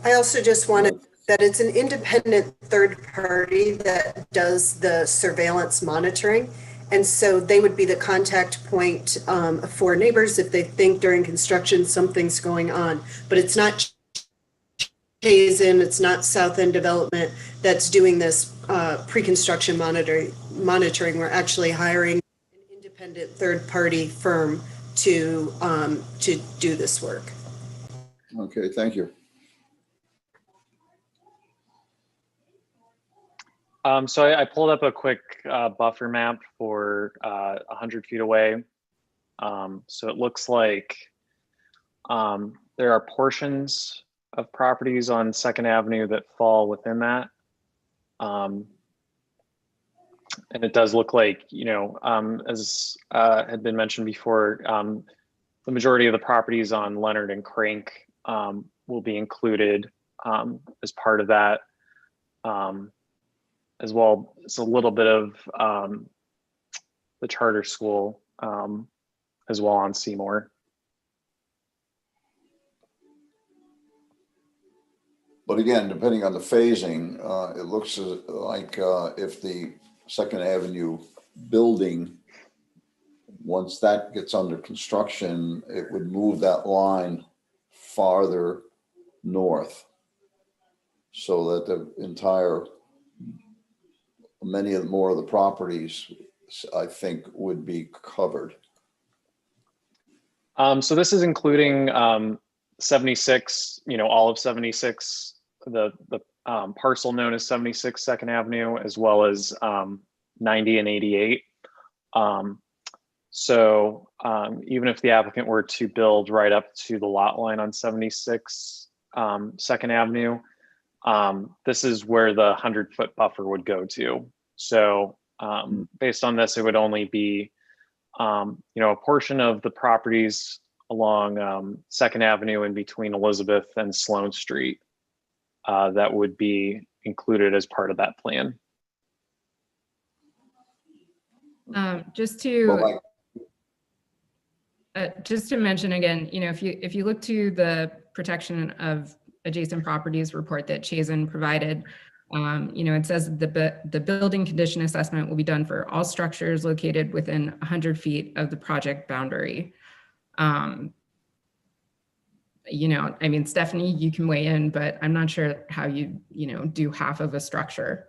I also just wanted that it's an independent third party that does the surveillance monitoring. And so they would be the contact point for neighbors if they think during construction something's going on. But it's not Hazen, it's not South End Development that's doing this pre-construction monitoring. We're actually hiring an independent third party firm to do this work. Okay, thank you. So I pulled up a quick buffer map for 100 feet away. So it looks like there are portions of properties on 2nd Avenue that fall within that. And it does look like, you know, as had been mentioned before, the majority of the properties on Leonard and Crank will be included as part of that. As well, it's a little bit of the charter school as well on Seymour. But again, depending on the phasing, it looks like if the 2nd Avenue building, once that gets under construction, it would move that line farther north so that the entire, more of the properties, I think, would be covered. So this is including 76, you know, all of 76, the parcel known as 76 2nd Avenue, as well as 90 and 88. So even if the applicant were to build right up to the lot line on 76 Second Avenue, this is where the 100-foot buffer would go to. So based on this, it would only be a portion of the properties along Second Avenue in between Elizabeth and Sloane Street that would be included as part of that plan. Just Well, to mention again, if you look to the protection of adjacent properties report that Chazen provided, it says the building condition assessment will be done for all structures located within 100 feet of the project boundary. Stephanie, you can weigh in, but I'm not sure how you do half of a structure.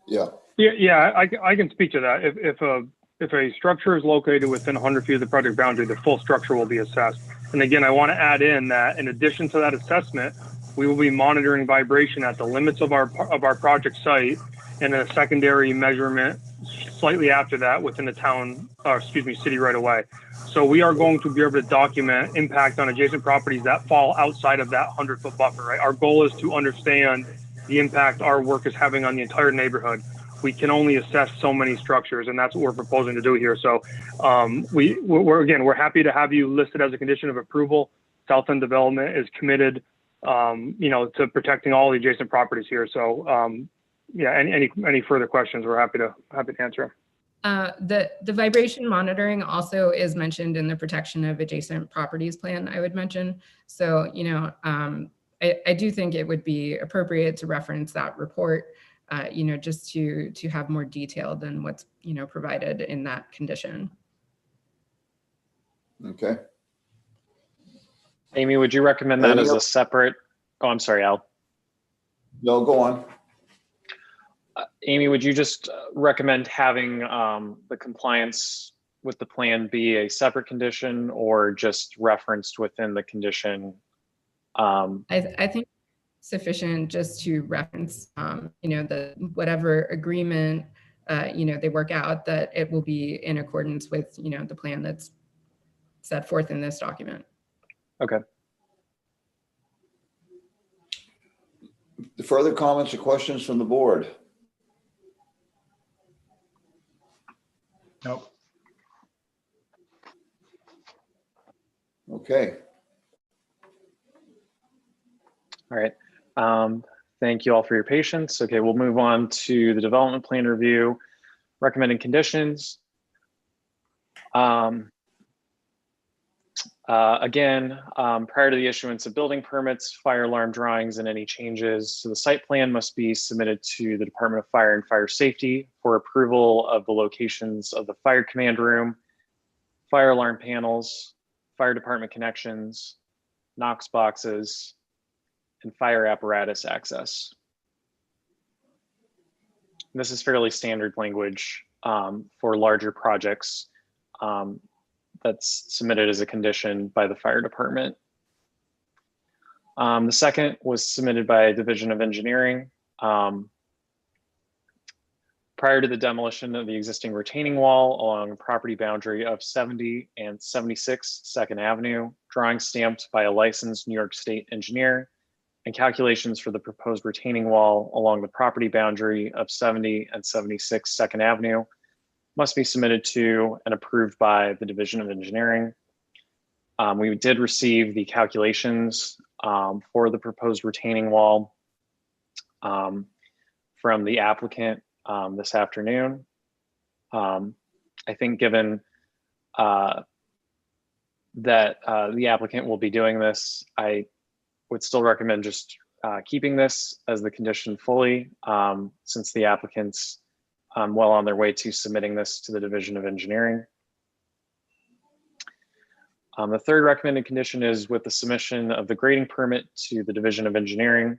Yeah, I can speak to that. If a structure is located within 100 feet of the project boundary, the full structure will be assessed. And again, I want to add in that in addition to that assessment, we will be monitoring vibration at the limits of our project site, and a secondary measurement slightly after that within the city right away. So we are going to be able to document impact on adjacent properties that fall outside of that 100-foot buffer, right? Our goal is to understand the impact our work is having on the entire neighborhood. We can only assess so many structures, and that's what we're proposing to do here. So we're happy to have you listed as a condition of approval. South End Development is committed, to protecting all the adjacent properties here. So any further questions, we're happy to answer. The vibration monitoring also is mentioned in the protection of adjacent properties plan, I would mention. So, I do think it would be appropriate to reference that report, just to have more detail than what's, provided in that condition. Okay. Amy, would you recommend that as a separate? Oh, I'm sorry, Al. No, go on. Amy, would you just recommend having the compliance with the plan be a separate condition or just referenced within the condition? I think sufficient just to reference, the whatever agreement, they work out, that it will be in accordance with, the plan that's set forth in this document. Okay. Further comments or questions from the board? Nope. Okay. All right. Thank you all for your patience. Okay, we'll move on to the development plan review, recommended conditions. Again, prior to the issuance of building permits, fire alarm drawings, and any changes to the site plan must be submitted to the Department of Fire and Fire Safety for approval of the locations of the fire command room, fire alarm panels, fire department connections, Knox boxes, and fire apparatus access. This is fairly standard language for larger projects that's submitted as a condition by the fire department. The second was submitted by Division of Engineering. Prior to the demolition of the existing retaining wall along a property boundary of 70 and 76 Second Avenue, drawings stamped by a licensed New York State engineer, and calculations for the proposed retaining wall along the property boundary of 70 and 76 Second Avenue must be submitted to and approved by the Division of Engineering. We did receive the calculations for the proposed retaining wall from the applicant this afternoon. I think given that the applicant will be doing this, I would still recommend just keeping this as the condition fully, since the applicant's well on their way to submitting this to the Division of Engineering. The third recommended condition is with the submission of the grading permit to the Division of Engineering.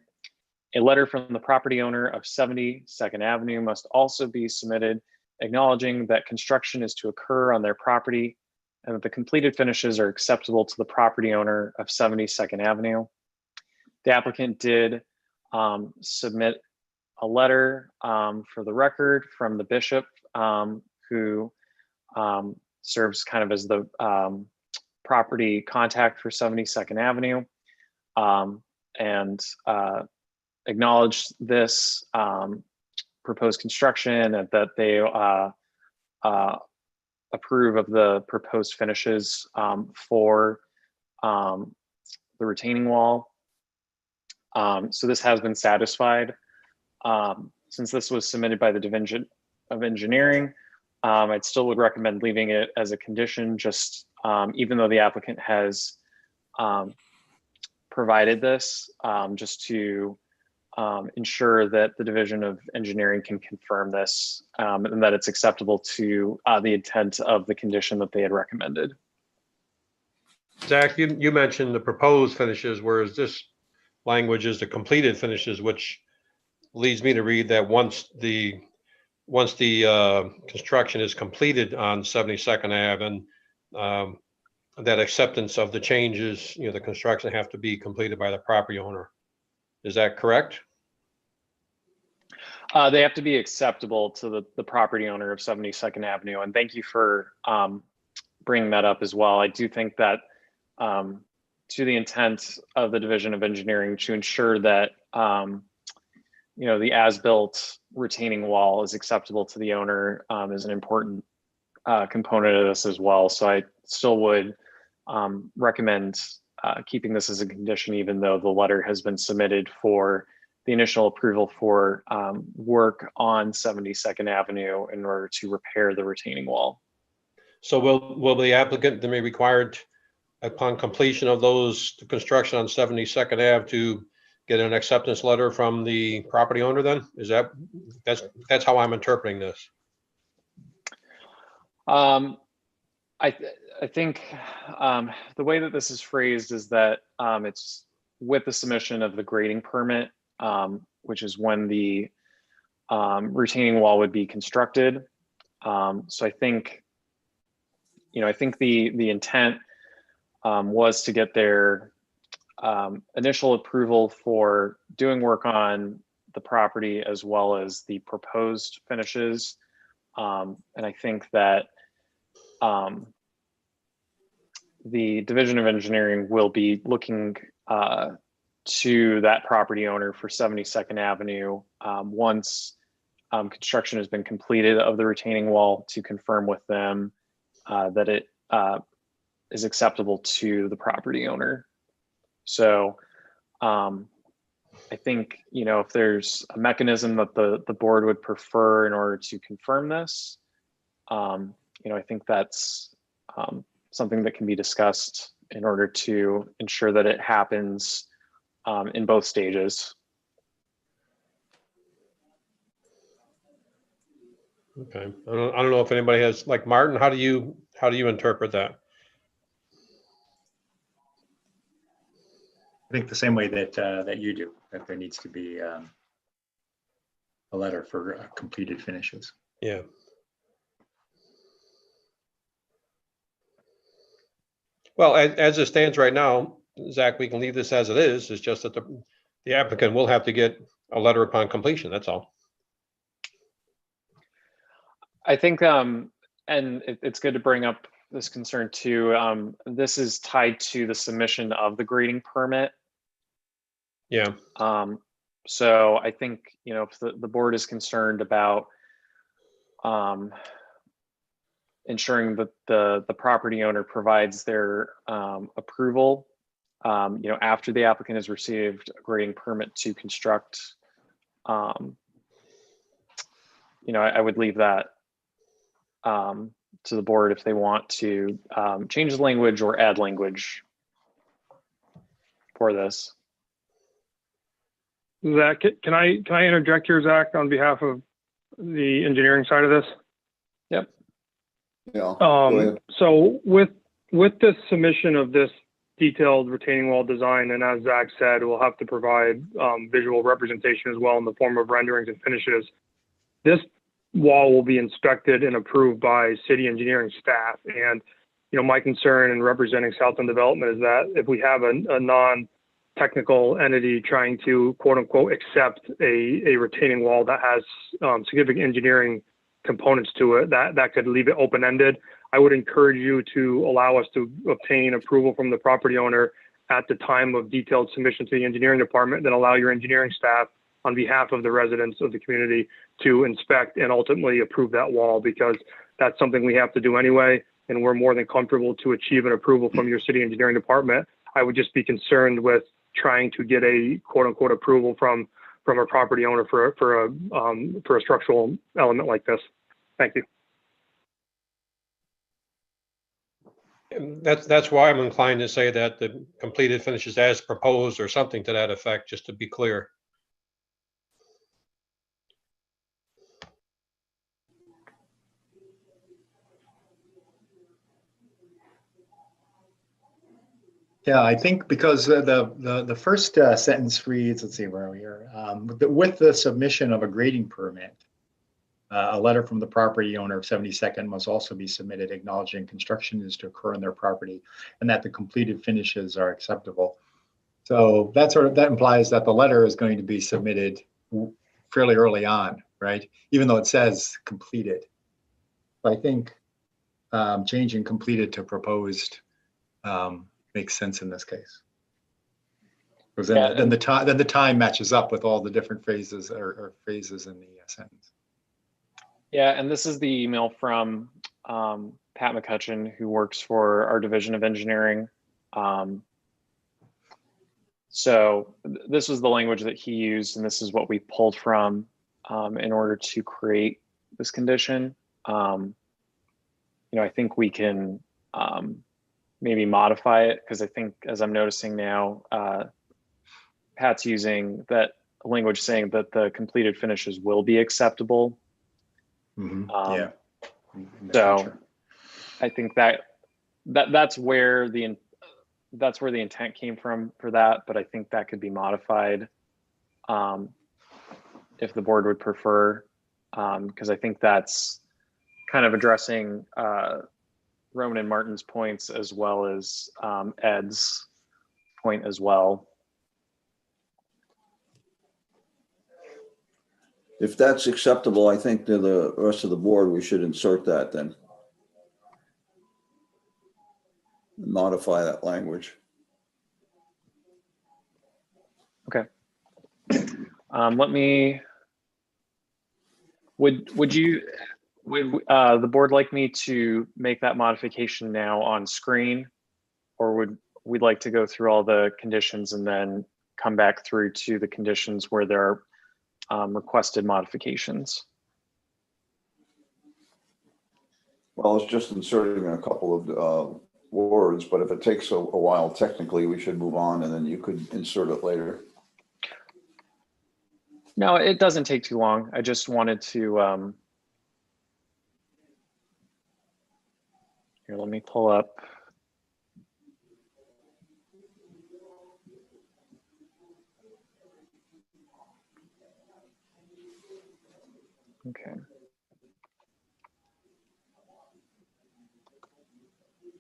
A letter from the property owner of 70 Second Avenue must also be submitted, acknowledging that construction is to occur on their property and that the completed finishes are acceptable to the property owner of 70 Second Avenue. The applicant did submit a letter for the record from the bishop who serves kind of as the property contact for 72nd Avenue, and acknowledged this proposed construction and that they approve of the proposed finishes for the retaining wall. So this has been satisfied. Since this was submitted by the Division of Engineering, I'd still would recommend leaving it as a condition, just even though the applicant has provided this, just to ensure that the Division of Engineering can confirm this and that it's acceptable to the intent of the condition that they had recommended. Zach, you mentioned the proposed finishes, whereas this language is the completed finishes, which leads me to read that once the construction is completed on 72nd Ave, and that acceptance of the changes, the construction have to be completed by the property owner. Is that correct? They have to be acceptable to the property owner of 72nd Avenue. And thank you for bringing that up as well. I do think that to the intent of the Division of Engineering to ensure that the as-built retaining wall is acceptable to the owner is an important component of this as well. So I still would recommend keeping this as a condition, even though the letter has been submitted for the initial approval for work on 72nd Avenue in order to repair the retaining wall. So will the applicant then be required, upon completion of the construction on 72nd Ave, to get an acceptance letter from the property owner then? That's how I'm interpreting this. I think the way that this is phrased is that it's with the submission of the grading permit, which is when the retaining wall would be constructed. So I think, the intent was to get their initial approval for doing work on the property as well as the proposed finishes. And I think that the Division of Engineering will be looking to that property owner for 72nd Avenue once construction has been completed of the retaining wall, to confirm with them that it is acceptable to the property owner. So I think, if there's a mechanism that the board would prefer in order to confirm this, I think that's something that can be discussed in order to ensure that it happens in both stages. Okay, I don't know if anybody has, like Martin, how do you interpret that? I think the same way that you do, that there needs to be a letter for completed finishes. Yeah. Well, as it stands right now, Zach, we can leave this as it is. It's just that the applicant will have to get a letter upon completion. That's all. I think, and it's good to bring up this concern too. This is tied to the submission of the grading permit. Yeah. So I think, if the board is concerned about ensuring that the property owner provides their approval, after the applicant has received a grading permit to construct, I would leave that to the board if they want to change the language or add language for this. Zach, can I interject here, Zach, on behalf of the engineering side of this? Yep. Yeah. Go ahead. So with the submission of this detailed retaining wall design, and as Zach said, we'll have to provide visual representation as well in the form of renderings and finishes. This wall will be inspected and approved by city engineering staff. And, my concern in representing South End Development is that if we have a non-technical entity trying to quote unquote accept a retaining wall that has significant engineering components to it that could leave it open-ended. I would encourage you to allow us to obtain approval from the property owner at the time of detailed submission to the engineering department, then allow your engineering staff on behalf of the residents of the community to inspect and ultimately approve that wall, because that's something we have to do anyway. And we're more than comfortable to achieve an approval from your city engineering department. I would just be concerned with trying to get a quote unquote approval from a property owner for a structural element like this. Thank you. That's why I'm inclined to say that the completed finishes as proposed or something to that effect, just to be clear. Yeah, I think because the first sentence reads, let's see, where are we here? With the submission of a grading permit, a letter from the property owner of 72nd must also be submitted acknowledging construction is to occur on their property and that the completed finishes are acceptable. So that implies that the letter is going to be submitted fairly early on, right? Even though it says completed. I think changing completed to proposed makes sense in this case. Because then the time matches up with all the different phases or phases in the sentence. Yeah, and this is the email from Pat McCutcheon, who works for our Division of Engineering. So this was the language that he used, and this is what we pulled from in order to create this condition. I think we can maybe modify it, because I think, as I'm noticing now, Pat's using that language saying that the completed finishes will be acceptable. Yeah. So I think that's where the intent came from for that, but I think that could be modified if the board would prefer, because I think that's kind of addressing Roman and Martin's points as well as Ed's point as well. If that's acceptable, I think to the rest of the board, we should insert that then. Modify that language. Okay. Would the board like me to make that modification now on screen, or would we like to go through all the conditions and then come back through to the conditions where there are requested modifications? Well, it's just inserting a couple of words, but if it takes a while, technically, we should move on and then you could insert it later. No, it doesn't take too long. I just wanted to, here, let me pull up. Okay.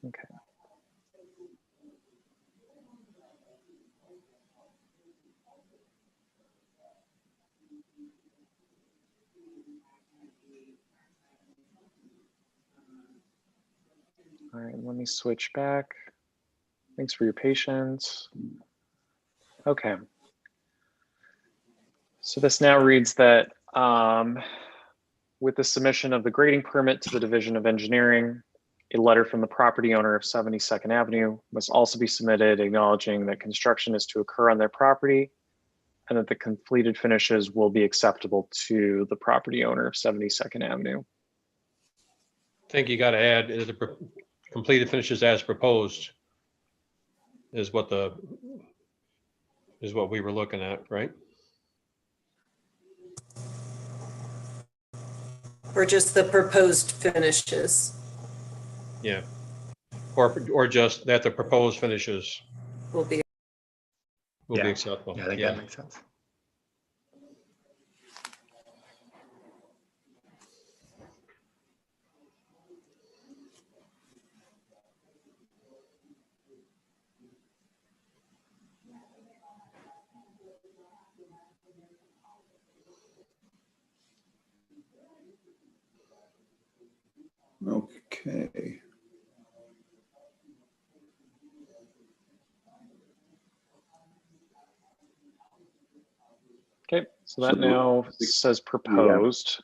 Okay. All right, let me switch back. Thanks for your patience. Okay. So this now reads that with the submission of the grading permit to the Division of Engineering, a letter from the property owner of 72nd Avenue must also be submitted acknowledging that construction is to occur on their property and that the completed finishes will be acceptable to the property owner of 72nd Avenue. I think you got to add the completed finishes as proposed is what we were looking at, right? Or just the proposed finishes Yeah. Or just that the proposed finishes will be. will be acceptable. Yeah, I think that makes sense. Okay. Okay, so that So now says proposed.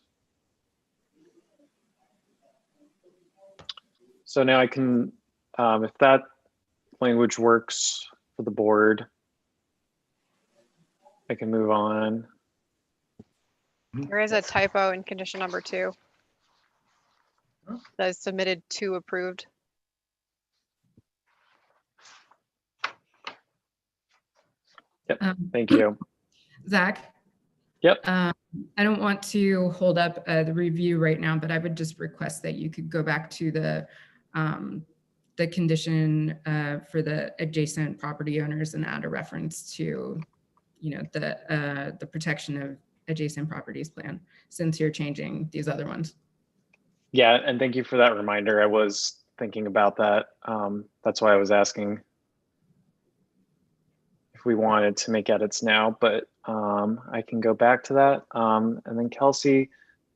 So now I can, if that language works for the board, I can move on. There is a typo in condition number 2. That is submitted to approved. Thank you. Zach? Yep. I don't want to hold up the review right now, but I would just request that you could go back to the condition for the adjacent property owners and add a reference to, the protection of adjacent properties plan, since you're changing these other ones. Yeah, and thank you for that reminder. I was thinking about that. That's why I was asking if we wanted to make edits now, but I can go back to that. And then Kelsey, I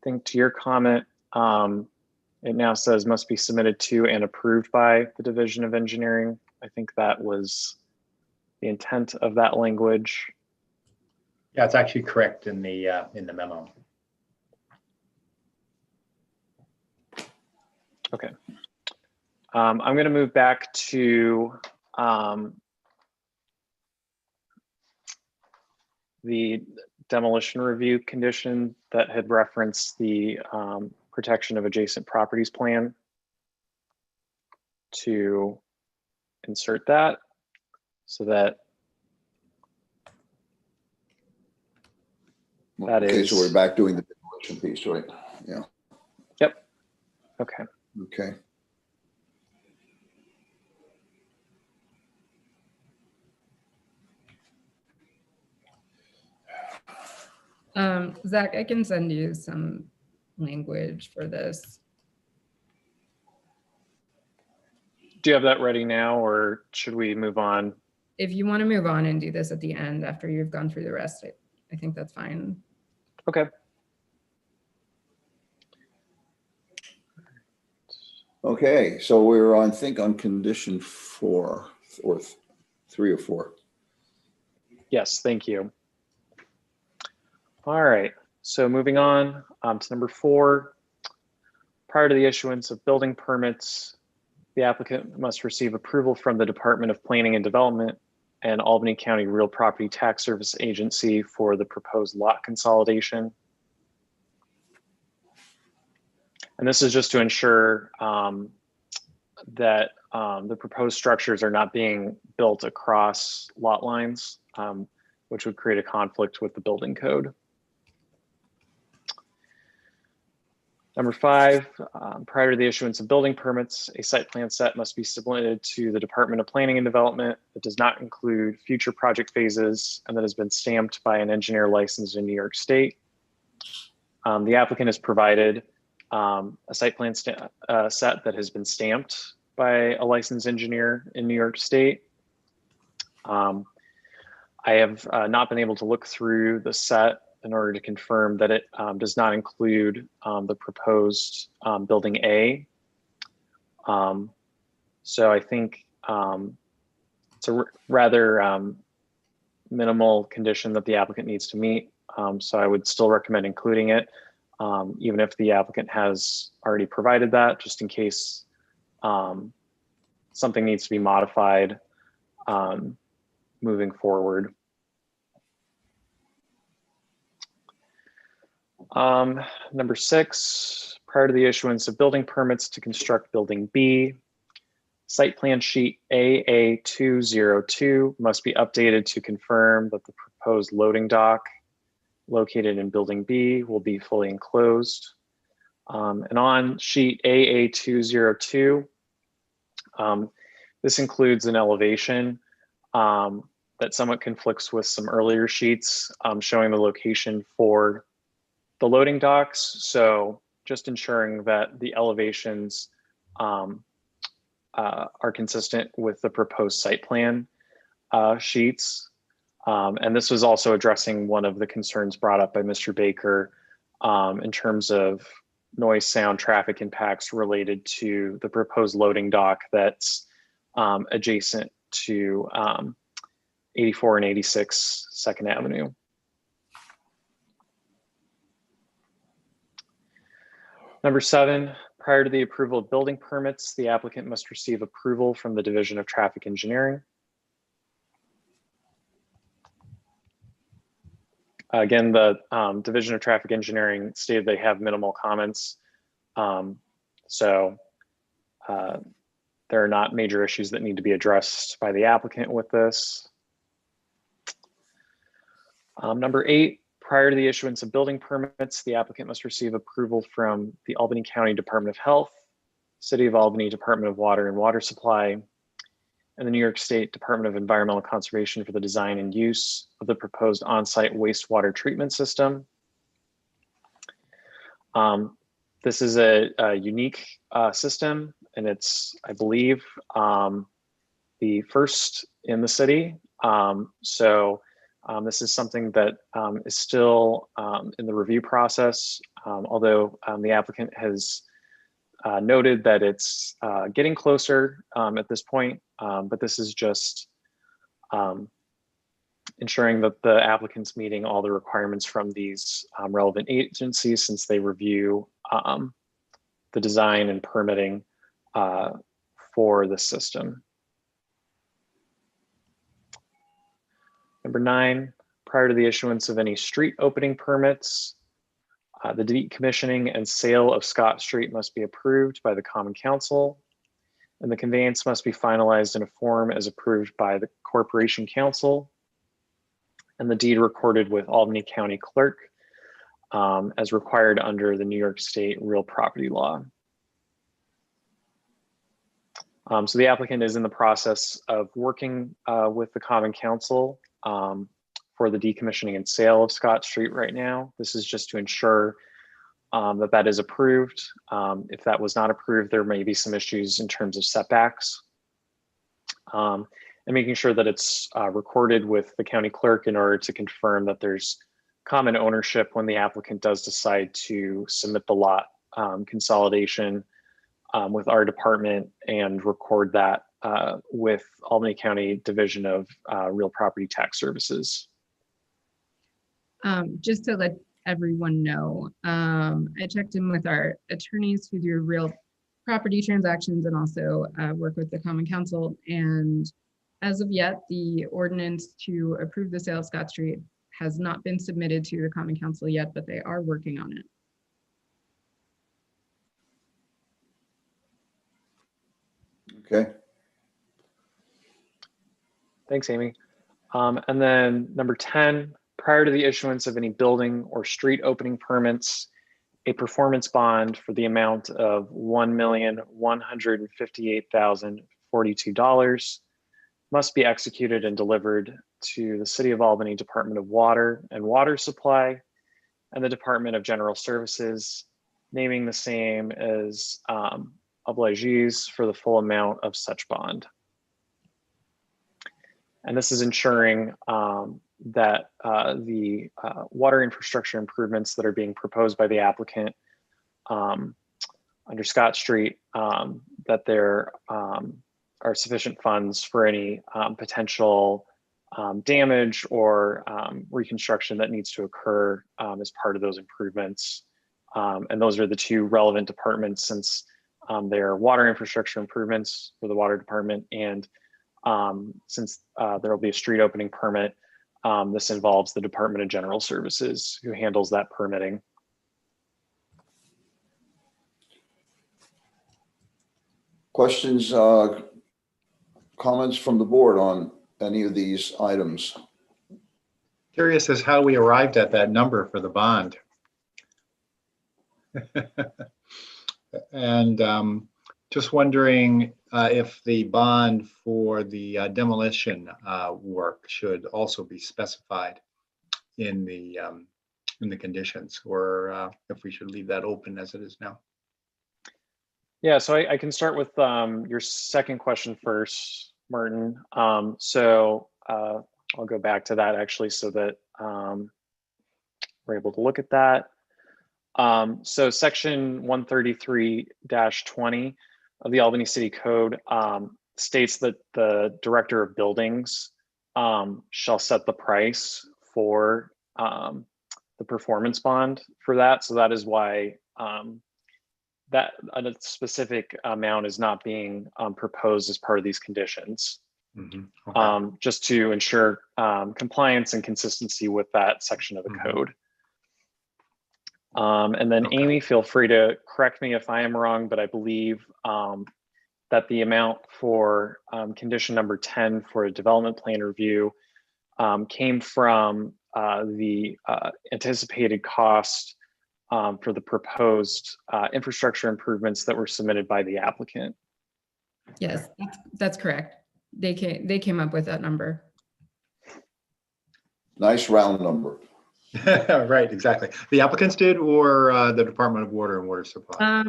think to your comment, it now says must be submitted to and approved by the Division of Engineering. I think that was the intent of that language. Yeah, it's actually correct in the memo. Okay. I'm going to move back to the demolition review condition that had referenced the protection of adjacent properties plan, to insert that so that Okay, is. so we're back doing the demolition piece, right? Yeah. Yep. Okay. Okay. Zach, I can send you some language for this. Do you have that ready now, or should we move on? If you want to move on and do this at the end after you've gone through the rest, I think that's fine. Okay. Okay, so we're on, think on condition 4 or 3 or 4. Yes, thank you. All right, so moving on to number 4. Prior to the issuance of building permits, the applicant must receive approval from the Department of Planning and Development and Albany County Real Property Tax Service Agency for the proposed lot consolidation. And this is just to ensure that the proposed structures are not being built across lot lines, which would create a conflict with the building code. Number 5, prior to the issuance of building permits, a site plan set must be submitted to the Department of Planning and Development that does not include future project phases and that has been stamped by an engineer licensed in New York State. The applicant has provided a site plan set that has been stamped by a licensed engineer in New York State. I have not been able to look through the set in order to confirm that it does not include the proposed building A. So I think it's a rather minimal condition that the applicant needs to meet. So I would still recommend including it, even if the applicant has already provided that, just in case something needs to be modified moving forward. Number 6, prior to the issuance of building permits to construct building B, site plan sheet AA202 must be updated to confirm that the proposed loading dock located in building B will be fully enclosed. And on sheet AA202, this includes an elevation that somewhat conflicts with some earlier sheets showing the location for the loading docks. So just ensuring that the elevations are consistent with the proposed site plan sheets. And this was also addressing one of the concerns brought up by Mr. Baker in terms of noise, sound, traffic impacts related to the proposed loading dock that's adjacent to 84 and 86 Second Avenue. Number 7, prior to the approval of building permits, the applicant must receive approval from the Division of Traffic Engineering. Again, the Division of Traffic Engineering stated they have minimal comments. So there are not major issues that need to be addressed by the applicant with this. Number 8, prior to the issuance of building permits, the applicant must receive approval from the Albany County Department of Health, City of Albany Department of Water and Water Supply, and the New York State Department of Environmental Conservation for the design and use of the proposed on-site wastewater treatment system. This is a unique system, and it's, I believe, the first in the city. This is something that is still in the review process, although the applicant has noted that it's getting closer at this point, but this is just ensuring that the applicant's meeting all the requirements from these relevant agencies, since they review the design and permitting for the system. Number 9, prior to the issuance of any street opening permits, the decommissioning and sale of Scott Street must be approved by the Common Council, and the conveyance must be finalized in a form as approved by the Corporation Council, and the deed recorded with Albany County Clerk as required under the New York State Real Property Law. So the applicant is in the process of working with the Common Council for the decommissioning and sale of Scott Street right now. This is just to ensure that that is approved. If that was not approved, there may be some issues in terms of setbacks. And making sure that it's recorded with the county clerk in order to confirm that there's common ownership when the applicant does decide to submit the lot consolidation with our department and record that with Albany County Division of Real Property Tax Services. Just to let everyone know, I checked in with our attorneys who do real property transactions and also work with the Common Council. And as of yet, the ordinance to approve the sale of Scott Street has not been submitted to the Common Council yet, but they are working on it. Okay. Thanks, Amy. And then number 10, prior to the issuance of any building or street opening permits, a performance bond for the amount of $1,158,042 must be executed and delivered to the City of Albany Department of Water and Water Supply and the Department of General Services, naming the same as obligees for the full amount of such bond. And this is ensuring that the water infrastructure improvements that are being proposed by the applicant under Scott Street, that there are sufficient funds for any potential damage or reconstruction that needs to occur as part of those improvements. And those are the two relevant departments, since they're water infrastructure improvements for the water department, and since there will be a street opening permit, this involves the Department of General Services, who handles that permitting. Questions, comments from the board on any of these items? Curious as how we arrived at that number for the bond. And just wondering if the bond for the demolition work should also be specified in the conditions, or if we should leave that open as it is now. Yeah, so I can start with your second question first, Martin. So I'll go back to that actually, so that we're able to look at that. So section 133-20 of the Albany City Code states that the director of buildings shall set the price for the performance bond for that. So that is why that a specific amount is not being proposed as part of these conditions. Okay. Just to ensure compliance and consistency with that section of the code. And then Okay. Amy, feel free to correct me if I am wrong, but I believe that the amount for condition number 10 for a development plan review came from the anticipated cost for the proposed infrastructure improvements that were submitted by the applicant. Yes, that's correct. They came up with that number. Nice round number. Right, exactly. The applicants did, or the Department of Water and Water Supply?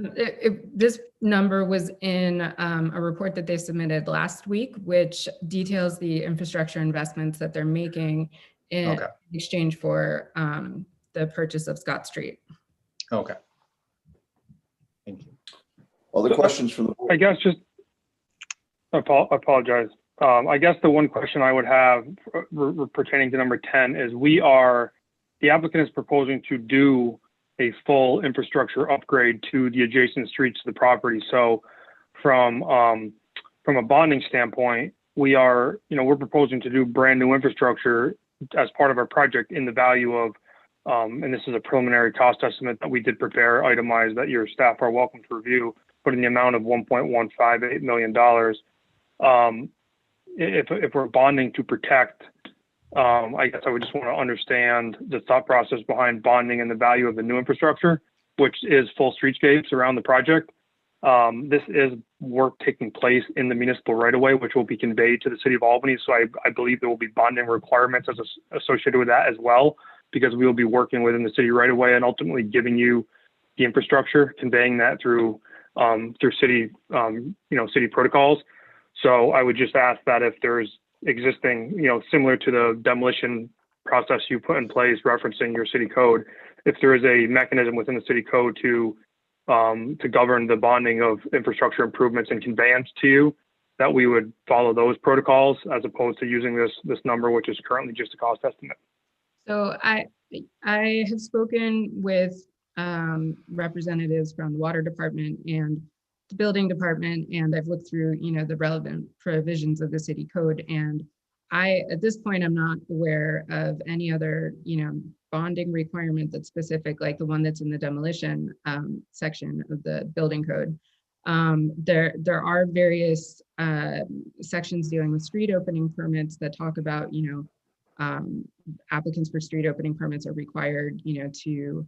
This number was in a report that they submitted last week, which details the infrastructure investments that they're making in exchange for the purchase of Scott Street. Okay. Thank you. Other questions from the board? I guess just, I apologize. I guess the one question I would have pertaining to number 10 is the applicant is proposing to do a full infrastructure upgrade to the adjacent streets to the property. So from a bonding standpoint, we're proposing to do brand new infrastructure as part of our project in the value of, and this is a preliminary cost estimate that we did prepare, itemized, that your staff are welcome to review, but in the amount of $1.158 million. If we're bonding to protect, I guess I would just want to understand the thought process behind bonding and the value of the new infrastructure, which is full streetscapes around the project. This is work taking place in the municipal right-of-way, which will be conveyed to the city of Albany. So I believe there will be bonding requirements associated with that as well, because we will be working within the city right-of-way and ultimately giving you the infrastructure, conveying that through city, city protocols. So I would just ask that if there's existing, similar to the demolition process you put in place referencing your city code, if there is a mechanism within the city code to govern the bonding of infrastructure improvements and conveyance to you, that we would follow those protocols as opposed to using this number, which is currently just a cost estimate. So I have spoken with representatives from the water department and the building department, and I've looked through, the relevant provisions of the city code. And at this point, I'm not aware of any other, bonding requirement that's specific, like the one that's in the demolition section of the building code. There are various sections dealing with street opening permits that talk about, applicants for street opening permits are required, to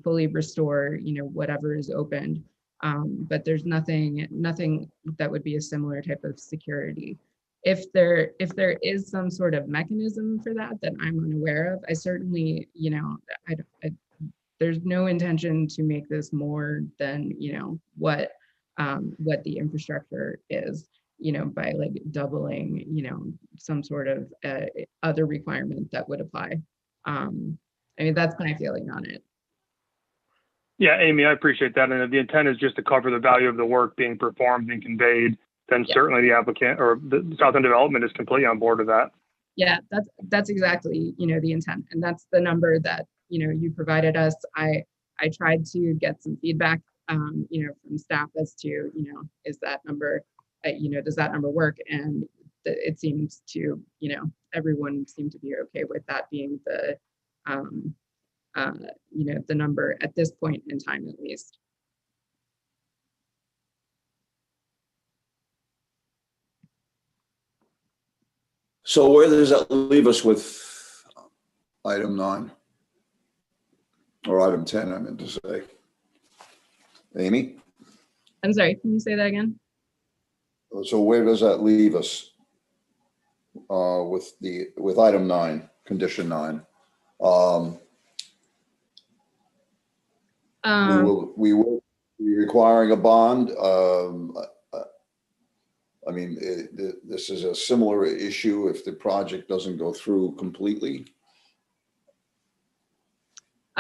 fully restore, whatever is opened. But there's nothing that would be a similar type of security. If there is some sort of mechanism for that I'm unaware of, I certainly, there's no intention to make this more than, what the infrastructure is, by like doubling, some sort of other requirement that would apply. That's my feeling on it. Yeah, Amy, I appreciate that. And if the intent is just to cover the value of the work being performed and conveyed, then certainly the applicant or the South End Development is completely on board with that. Yeah, that's exactly, the intent. And that's the number that, you provided us. I tried to get some feedback, from staff as to, is that number, does that number work? And it seems to, everyone seemed to be okay with that being the, the number at this point in time, at least. So where does that leave us with item 9? Or item 10, I meant to say. Amy? I'm sorry, can you say that again? So where does that leave us with item 9, condition 9? We will be requiring a bond. This is a similar issue if the project doesn't go through completely.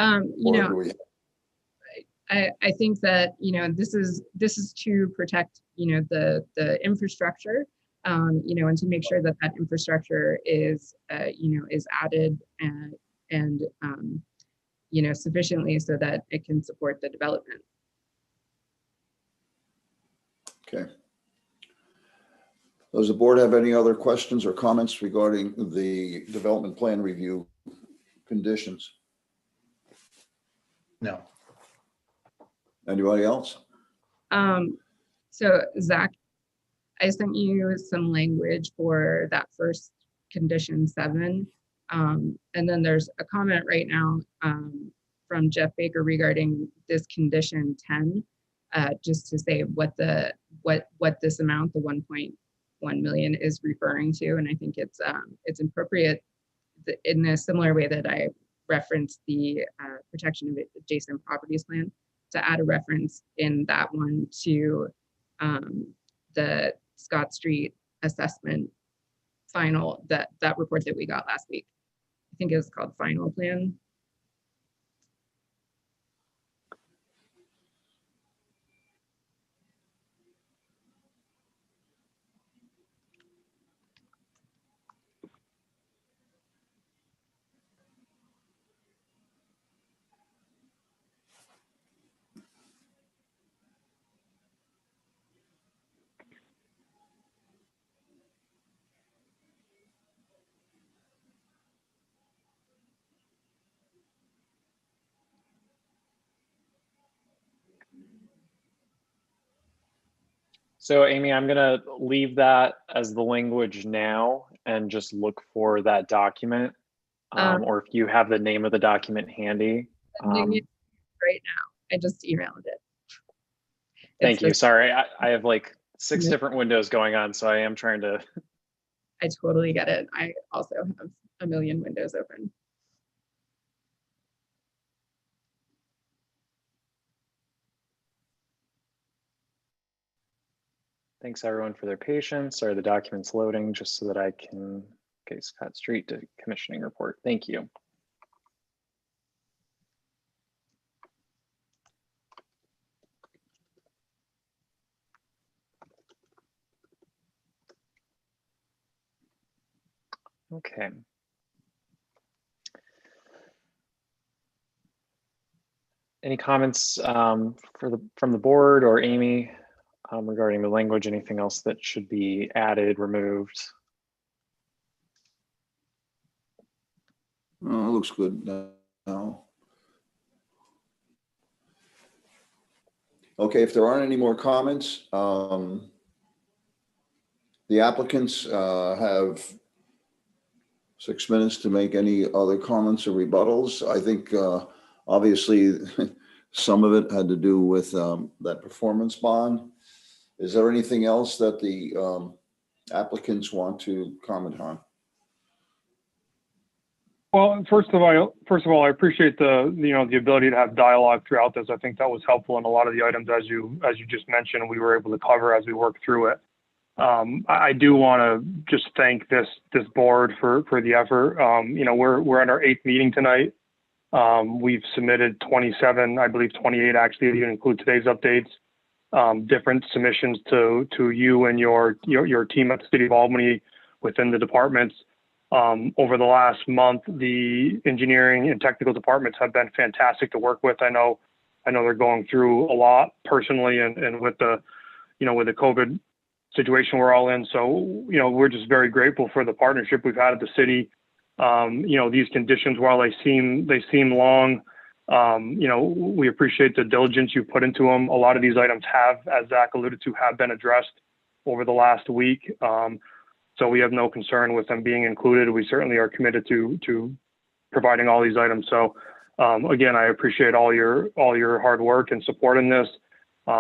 You Or know, do we? I think that, you know, this is to protect, you know, the infrastructure, you know, and to make sure that that infrastructure is, you know, is added and you know, sufficiently so that it can support the development. Okay. Does the board have any other questions or comments regarding the development plan review conditions? No. Anybody else? So Zach, I sent you some language for that first condition 7. And then there's a comment right now from Jeff Baker regarding this condition 10, just to say what this amount, the 1.1 million, is referring to. And I think it's appropriate in a similar way that I referenced the protection of adjacent properties plan, to add a reference in that one to the Scott Street assessment final, that report that we got last week. I think it was called Final Plan. So Amy, I'm gonna leave that as the language now and just look for that document. Or if you have the name of the document handy. Sending it right now. I just emailed it. Thank you. Sorry, I have like 6 different windows going on, so I am trying to. I totally get it. I also have a million windows open. Thanks everyone for their patience. Sorry, the document's loading just so that I can, okay, Scott Street commissioning report. Thank you. Okay. Any comments from the board or Amy regarding the language? Anything else that should be added, removed? Oh, it looks good now. Okay, if there aren't any more comments, the applicants have 6 minutes to make any other comments or rebuttals. I think obviously some of it had to do with that performance bond. Is there anything else that the applicants want to comment on? Well, first of all, I appreciate the ability to have dialogue throughout this. I think that was helpful in a lot of the items, as you just mentioned, we were able to cover as we worked through it. I do want to just thank this board for the effort. We're on our 8th meeting tonight. We've submitted 27, I believe 28 actually, if you include today's updates, different submissions to you and your team at the City of Albany within the departments. Over the last month, the engineering and technical departments have been fantastic to work with. I know they're going through a lot personally and with the COVID situation we're all in. So, we're just very grateful for the partnership we've had at the city. These conditions, while they seem long, we appreciate the diligence you put into them. A lot of these items have, as Zach alluded to, have been addressed over the last week. So we have no concern with them being included. We certainly are committed to providing all these items. So again, I appreciate all your hard work and support in this.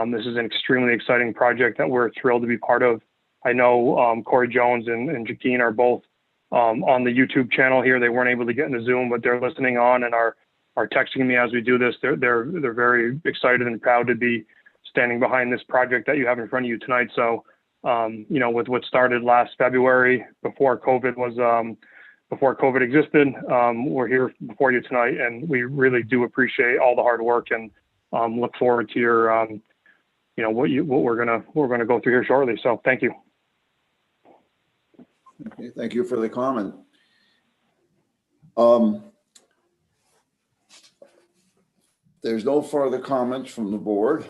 This is an extremely exciting project that we're thrilled to be part of. I know Corey Jones and Jaquine are both on the YouTube channel here. They weren't able to get into Zoom, but they're listening on and are texting me as we do this. They're very excited and proud to be standing behind this project that you have in front of you tonight. So with what started last February before COVID before COVID existed. We're here before you tonight, and we really do appreciate all the hard work and look forward to your, what we're gonna go through here shortly. So thank you. Okay, thank you for the comment. There's no further comments from the board.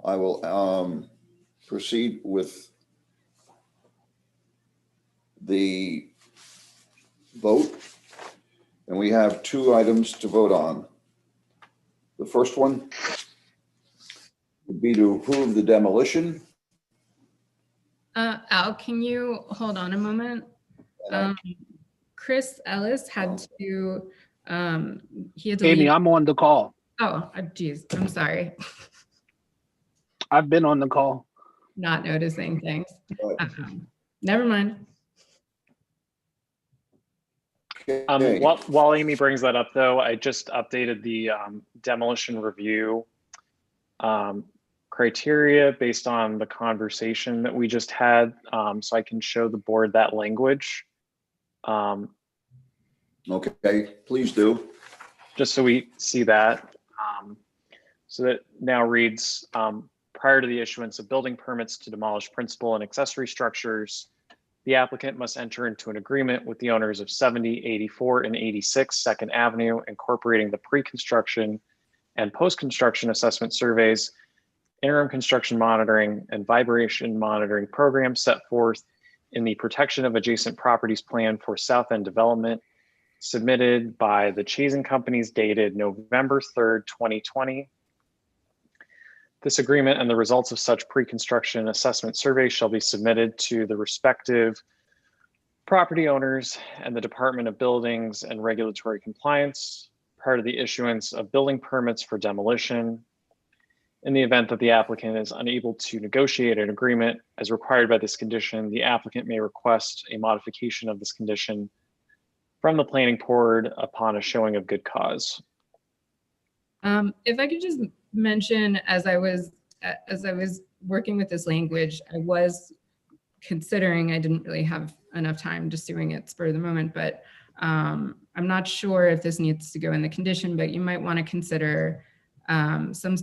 I will proceed with the vote. And we have 2 items to vote on. The first one would be to approve the demolition. Al, can you hold on a moment? Chris Ellis had to, he had to Amy, leave. I'm on the call. Oh, geez, I'm sorry. I've been on the call. Not noticing things. Never mind. Okay. While Amy brings that up, though, I just updated the demolition review criteria based on the conversation that we just had, so I can show the board that language. Okay, please do. Just so we see that. So that now reads, prior to the issuance of building permits to demolish principal and accessory structures, the applicant must enter into an agreement with the owners of 70, 84, and 86 Second Avenue, incorporating the pre-construction and post-construction assessment surveys, interim construction monitoring, and vibration monitoring programs set forth in the protection of adjacent properties plan for South End development, submitted by the Chasing Companies dated November 3rd, 2020. This agreement and the results of such pre-construction assessment surveys shall be submitted to the respective property owners and the Department of Buildings and Regulatory Compliance prior to the issuance of building permits for demolition. In the event that the applicant is unable to negotiate an agreement as required by this condition, the applicant may request a modification of this condition from the planning board upon a showing of good cause. If I could just mention, as I was working with this language, I was considering, I didn't really have enough time just doing it spur of the moment, but I'm not sure if this needs to go in the condition, but you might want to consider some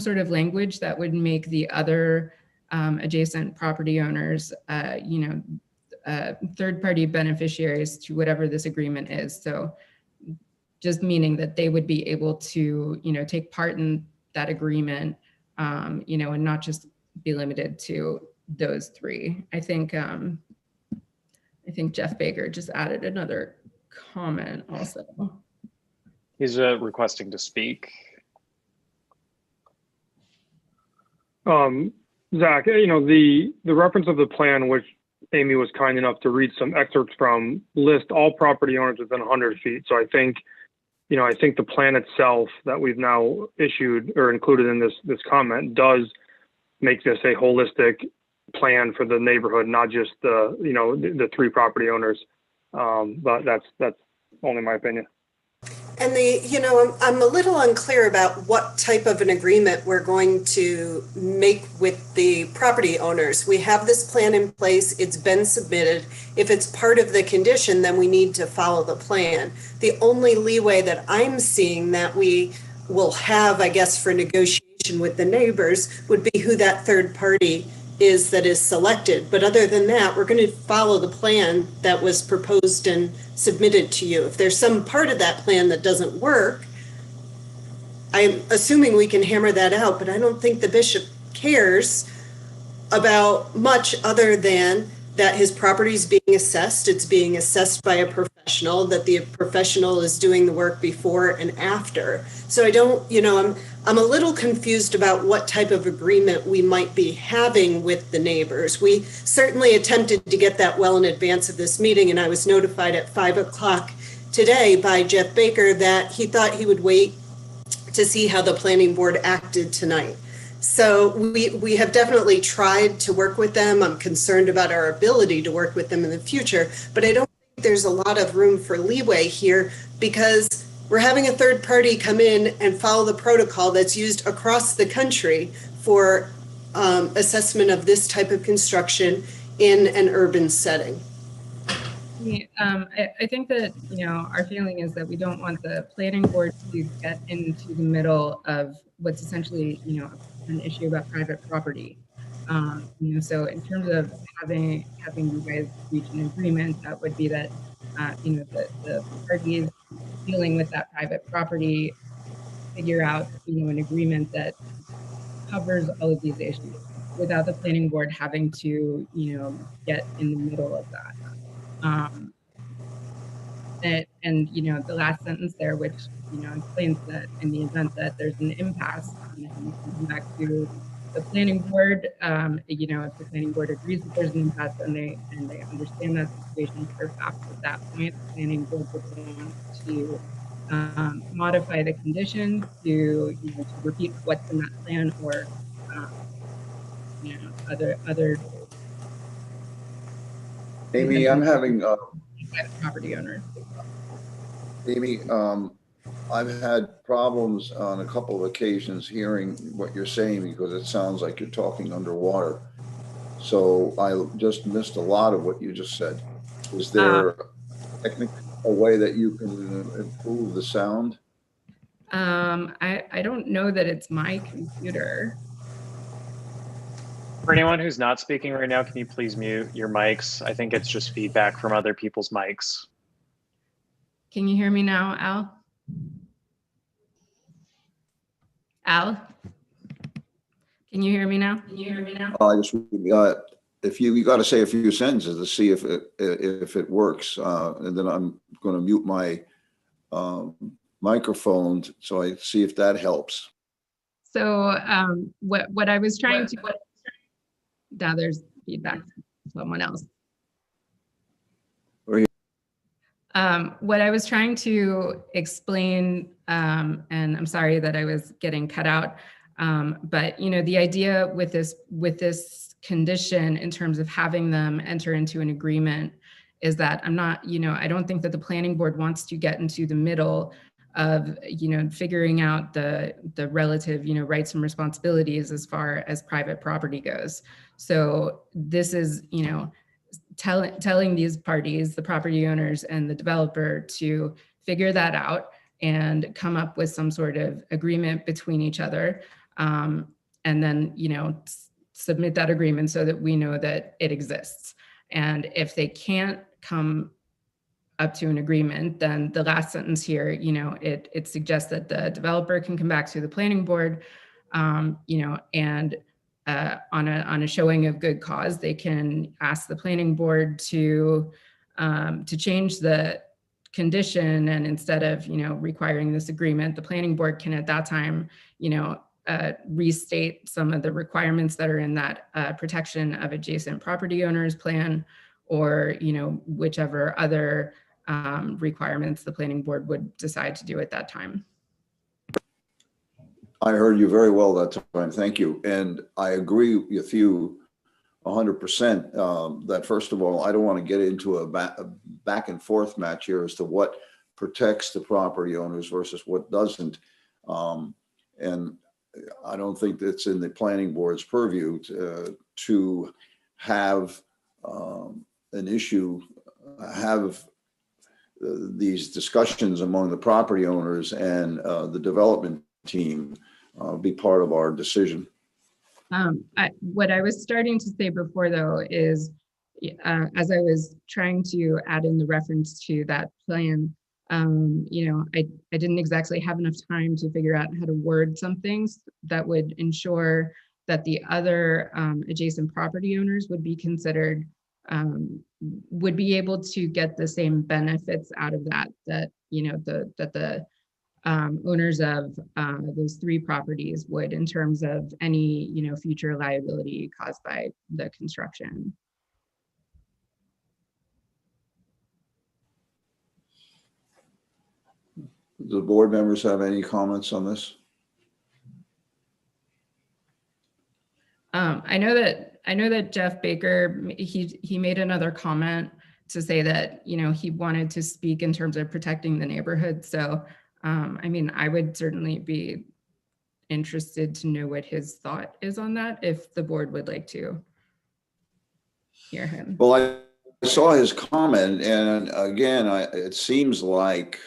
sort of language that would make the other adjacent property owners, third-party beneficiaries to whatever this agreement is. So just meaning that they would be able to, take part in that agreement, and not just be limited to those 3. I think Jeff Baker just added another comment also. He's requesting to speak. Zach, the reference of the plan, which Amy was kind enough to read some excerpts from, list all property owners within 100 feet. So I think the plan itself that we've now issued or included in this comment does make this a holistic plan for the neighborhood, not just the 3 property owners. But that's only my opinion. And I'm a little unclear about what type of an agreement we're going to make with the property owners. We have this plan in place. It's been submitted. If it's part of the condition, then we need to follow the plan. The only leeway that I'm seeing that we will have, I guess, for negotiation with the neighbors would be who that third party is that is selected. But other than that, we're going to follow the plan that was proposed and submitted to you. If there's some part of that plan that doesn't work, I'm assuming we can hammer that out, but I don't think the bishop cares about much other than that his property is being assessed. It's being assessed by a professional, that the professional is doing the work before and after. So I don't, I'm a little confused about what type of agreement we might be having with the neighbors. We certainly attempted to get that well in advance of this meeting, and I was notified at 5 o'clock today by Jeff Baker that he thought he would wait to see how the planning board acted tonight. So we have definitely tried to work with them. I'm concerned about our ability to work with them in the future, but I don't think there's a lot of room for leeway here because we're having a third party come in and follow the protocol that's used across the country for assessment of this type of construction in an urban setting. I think that, our feeling is that we don't want the planning board to get into the middle of what's essentially, an issue about private property. So in terms of having you guys reach an agreement, that would be that, the parties dealing with that private property figure out, an agreement that covers all of these issues without the planning board having to, get in the middle of that. And the last sentence there, which explains that in the event that there's an impasse, and come back to the planning board, if the planning board agrees that there's an impasse and they understand that situation, perhaps at that point, the planning board would want to modify the condition to repeat what's in that plan, or other Amy, I'm having property owners. Amy, I've had problems on a couple of occasions hearing what you're saying because it sounds like you're talking underwater. So I just missed a lot of what you just said. Is there a way that you can improve the sound? I don't know that it's my computer. For anyone who's not speaking right now, can you please mute your mics? I think it's just feedback from other people's mics. Can you hear me now, Al? Al? Can you hear me now? I just, if you got to say a few sentences to see if it works, and then I'm going to mute my microphone so I see if that helps. So what I was trying to, now there's feedback from someone else. What I was trying to explain, and I'm sorry that I was getting cut out, but the idea with this condition in terms of having them enter into an agreement is that I'm not, I don't think that the planning board wants to get into the middle of, figuring out the relative, rights and responsibilities as far as private property goes. So this is, telling these parties, the property owners and the developer, to figure that out and come up with some sort of agreement between each other. And then, submit that agreement so that we know that it exists. And if they can't come up to an agreement, then the last sentence here, it suggests that the developer can come back to the planning board, and on a showing of good cause, they can ask the planning board to change the condition, and instead of requiring this agreement, the planning board can at that time restate some of the requirements that are in that protection of adjacent property owners plan, or whichever other requirements the planning board would decide to do at that time. I heard you very well that time. Thank you. And I agree with you 100% that, first of all, I don't want to get into a back and forth match here as to what protects the property owners versus what doesn't. And I don't think it's in the planning board's purview to have an issue, have these discussions among the property owners and the development team be part of our decision. What I was starting to say before, though, is as I was trying to add in the reference to that plan, I didn't exactly have enough time to figure out how to word some things that would ensure that the other adjacent property owners would be considered, would be able to get the same benefits out of that the owners of those three properties would, in terms of any future liability caused by the construction. Do the board members have any comments on this? I know that Jeff Baker, he made another comment to say that he wanted to speak in terms of protecting the neighborhood. So I mean, I would certainly be interested to know what his thought is on that, if the board would like to hear him. Well, saw his comment, and again, it seems like,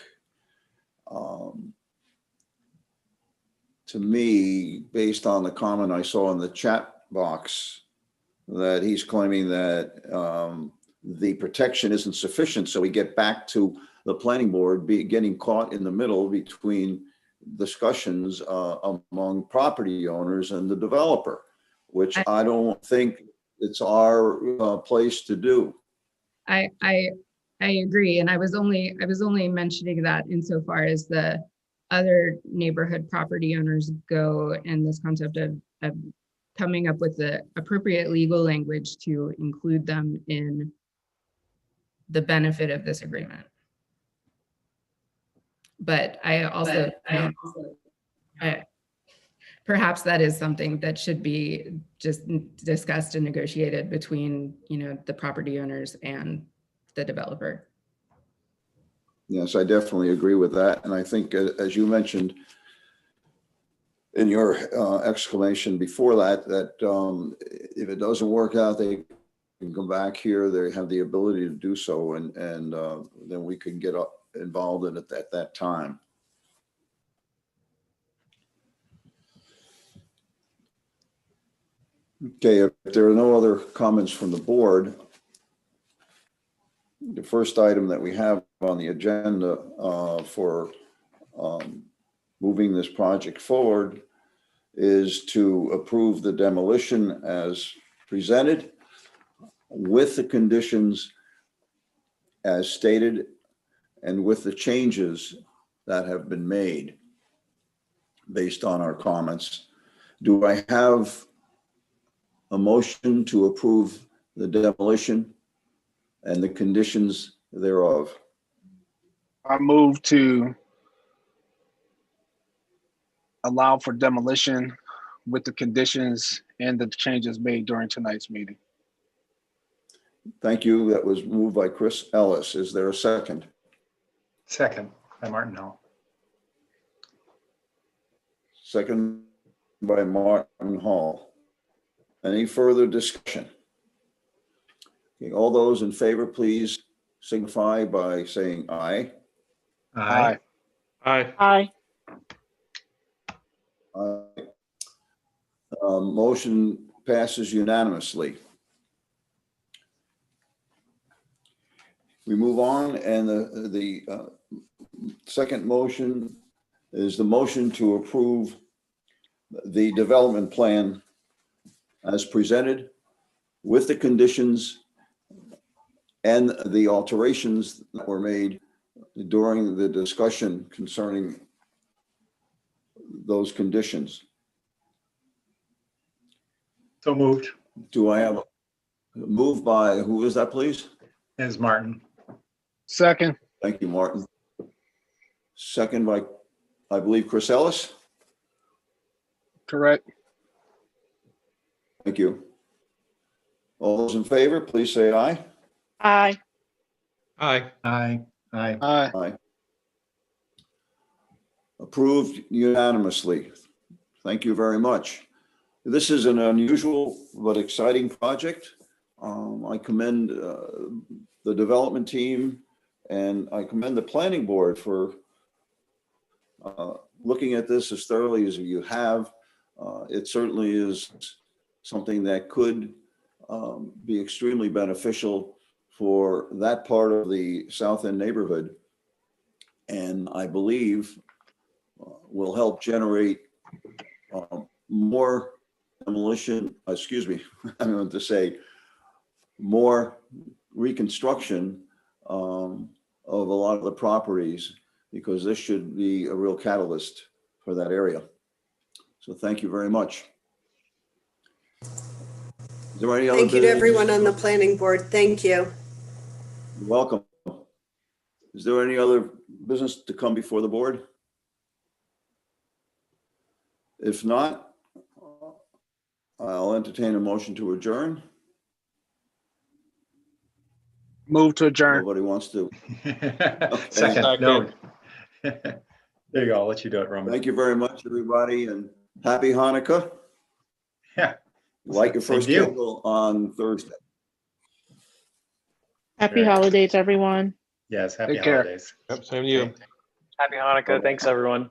to me, based on the comment I saw in the chat box, that he's claiming that the protection isn't sufficient. So we get back to the planning board getting caught in the middle between discussions among property owners and the developer, which I don't think it's our place to do. I agree, and I was only mentioning that insofar as the other neighborhood property owners go, and this concept of coming up with the appropriate legal language to include them in the benefit of this agreement. But I also, perhaps that is something that should be just discussed and negotiated between, the property owners and the developer. Yes, I definitely agree with that. And I think, as you mentioned in your exclamation before that, if it doesn't work out, they can come back here. They have the ability to do so, and then we can get involved in it at that time. Okay, if there are no other comments from the board, the first item that we have on the agenda for moving this project forward is to approve the demolition as presented with the conditions as stated and with the changes that have been made based on our comments. Do I have a motion to approve the demolition and the conditions thereof? I move to allow for demolition with the conditions and the changes made during tonight's meeting. Thank you. That was moved by Chris Ellis. Is there a second? Second by Martin Hall. Second by Martin Hall. Any further discussion? Okay, all those in favor, please signify by saying aye. Aye. Aye. Aye. Motion passes unanimously. We move on, and the second motion is the motion to approve the development plan as presented with the conditions and the alterations that were made during the discussion concerning those conditions. So moved. Do I have a move by, who is that, please? Is Martin. Second. Thank you, Martin. Second by, I believe, Chris Ellis. Correct. Thank you. All those in favor, please say aye. Aye. Aye. Aye. Aye. Aye. Aye. Approved unanimously. Thank you very much. This is an unusual but exciting project. I commend the development team, and I commend the planning board for looking at this as thoroughly as you have. It certainly is something that could be extremely beneficial for that part of the South End neighborhood, and I believe will help generate more demolition, I meant to say more reconstruction of a lot of the properties, because this should be a real catalyst for that area. So thank you very much. Is there any other Thank you to business? everyone on the planning board. Thank you. You're welcome. Is there any other business to come before the board? If not, I'll entertain a motion to adjourn. Move to adjourn. Nobody wants to. Second. No. There you go. I'll let you do it, Roman. Thank you very much, everybody, and happy Hanukkah. Yeah. Light your Same first to you. candle on Thursday. Happy Very good. holidays, everyone. Yes, happy Take care. holidays. Yep, same to you. Okay. Happy Hanukkah. Thanks, everyone.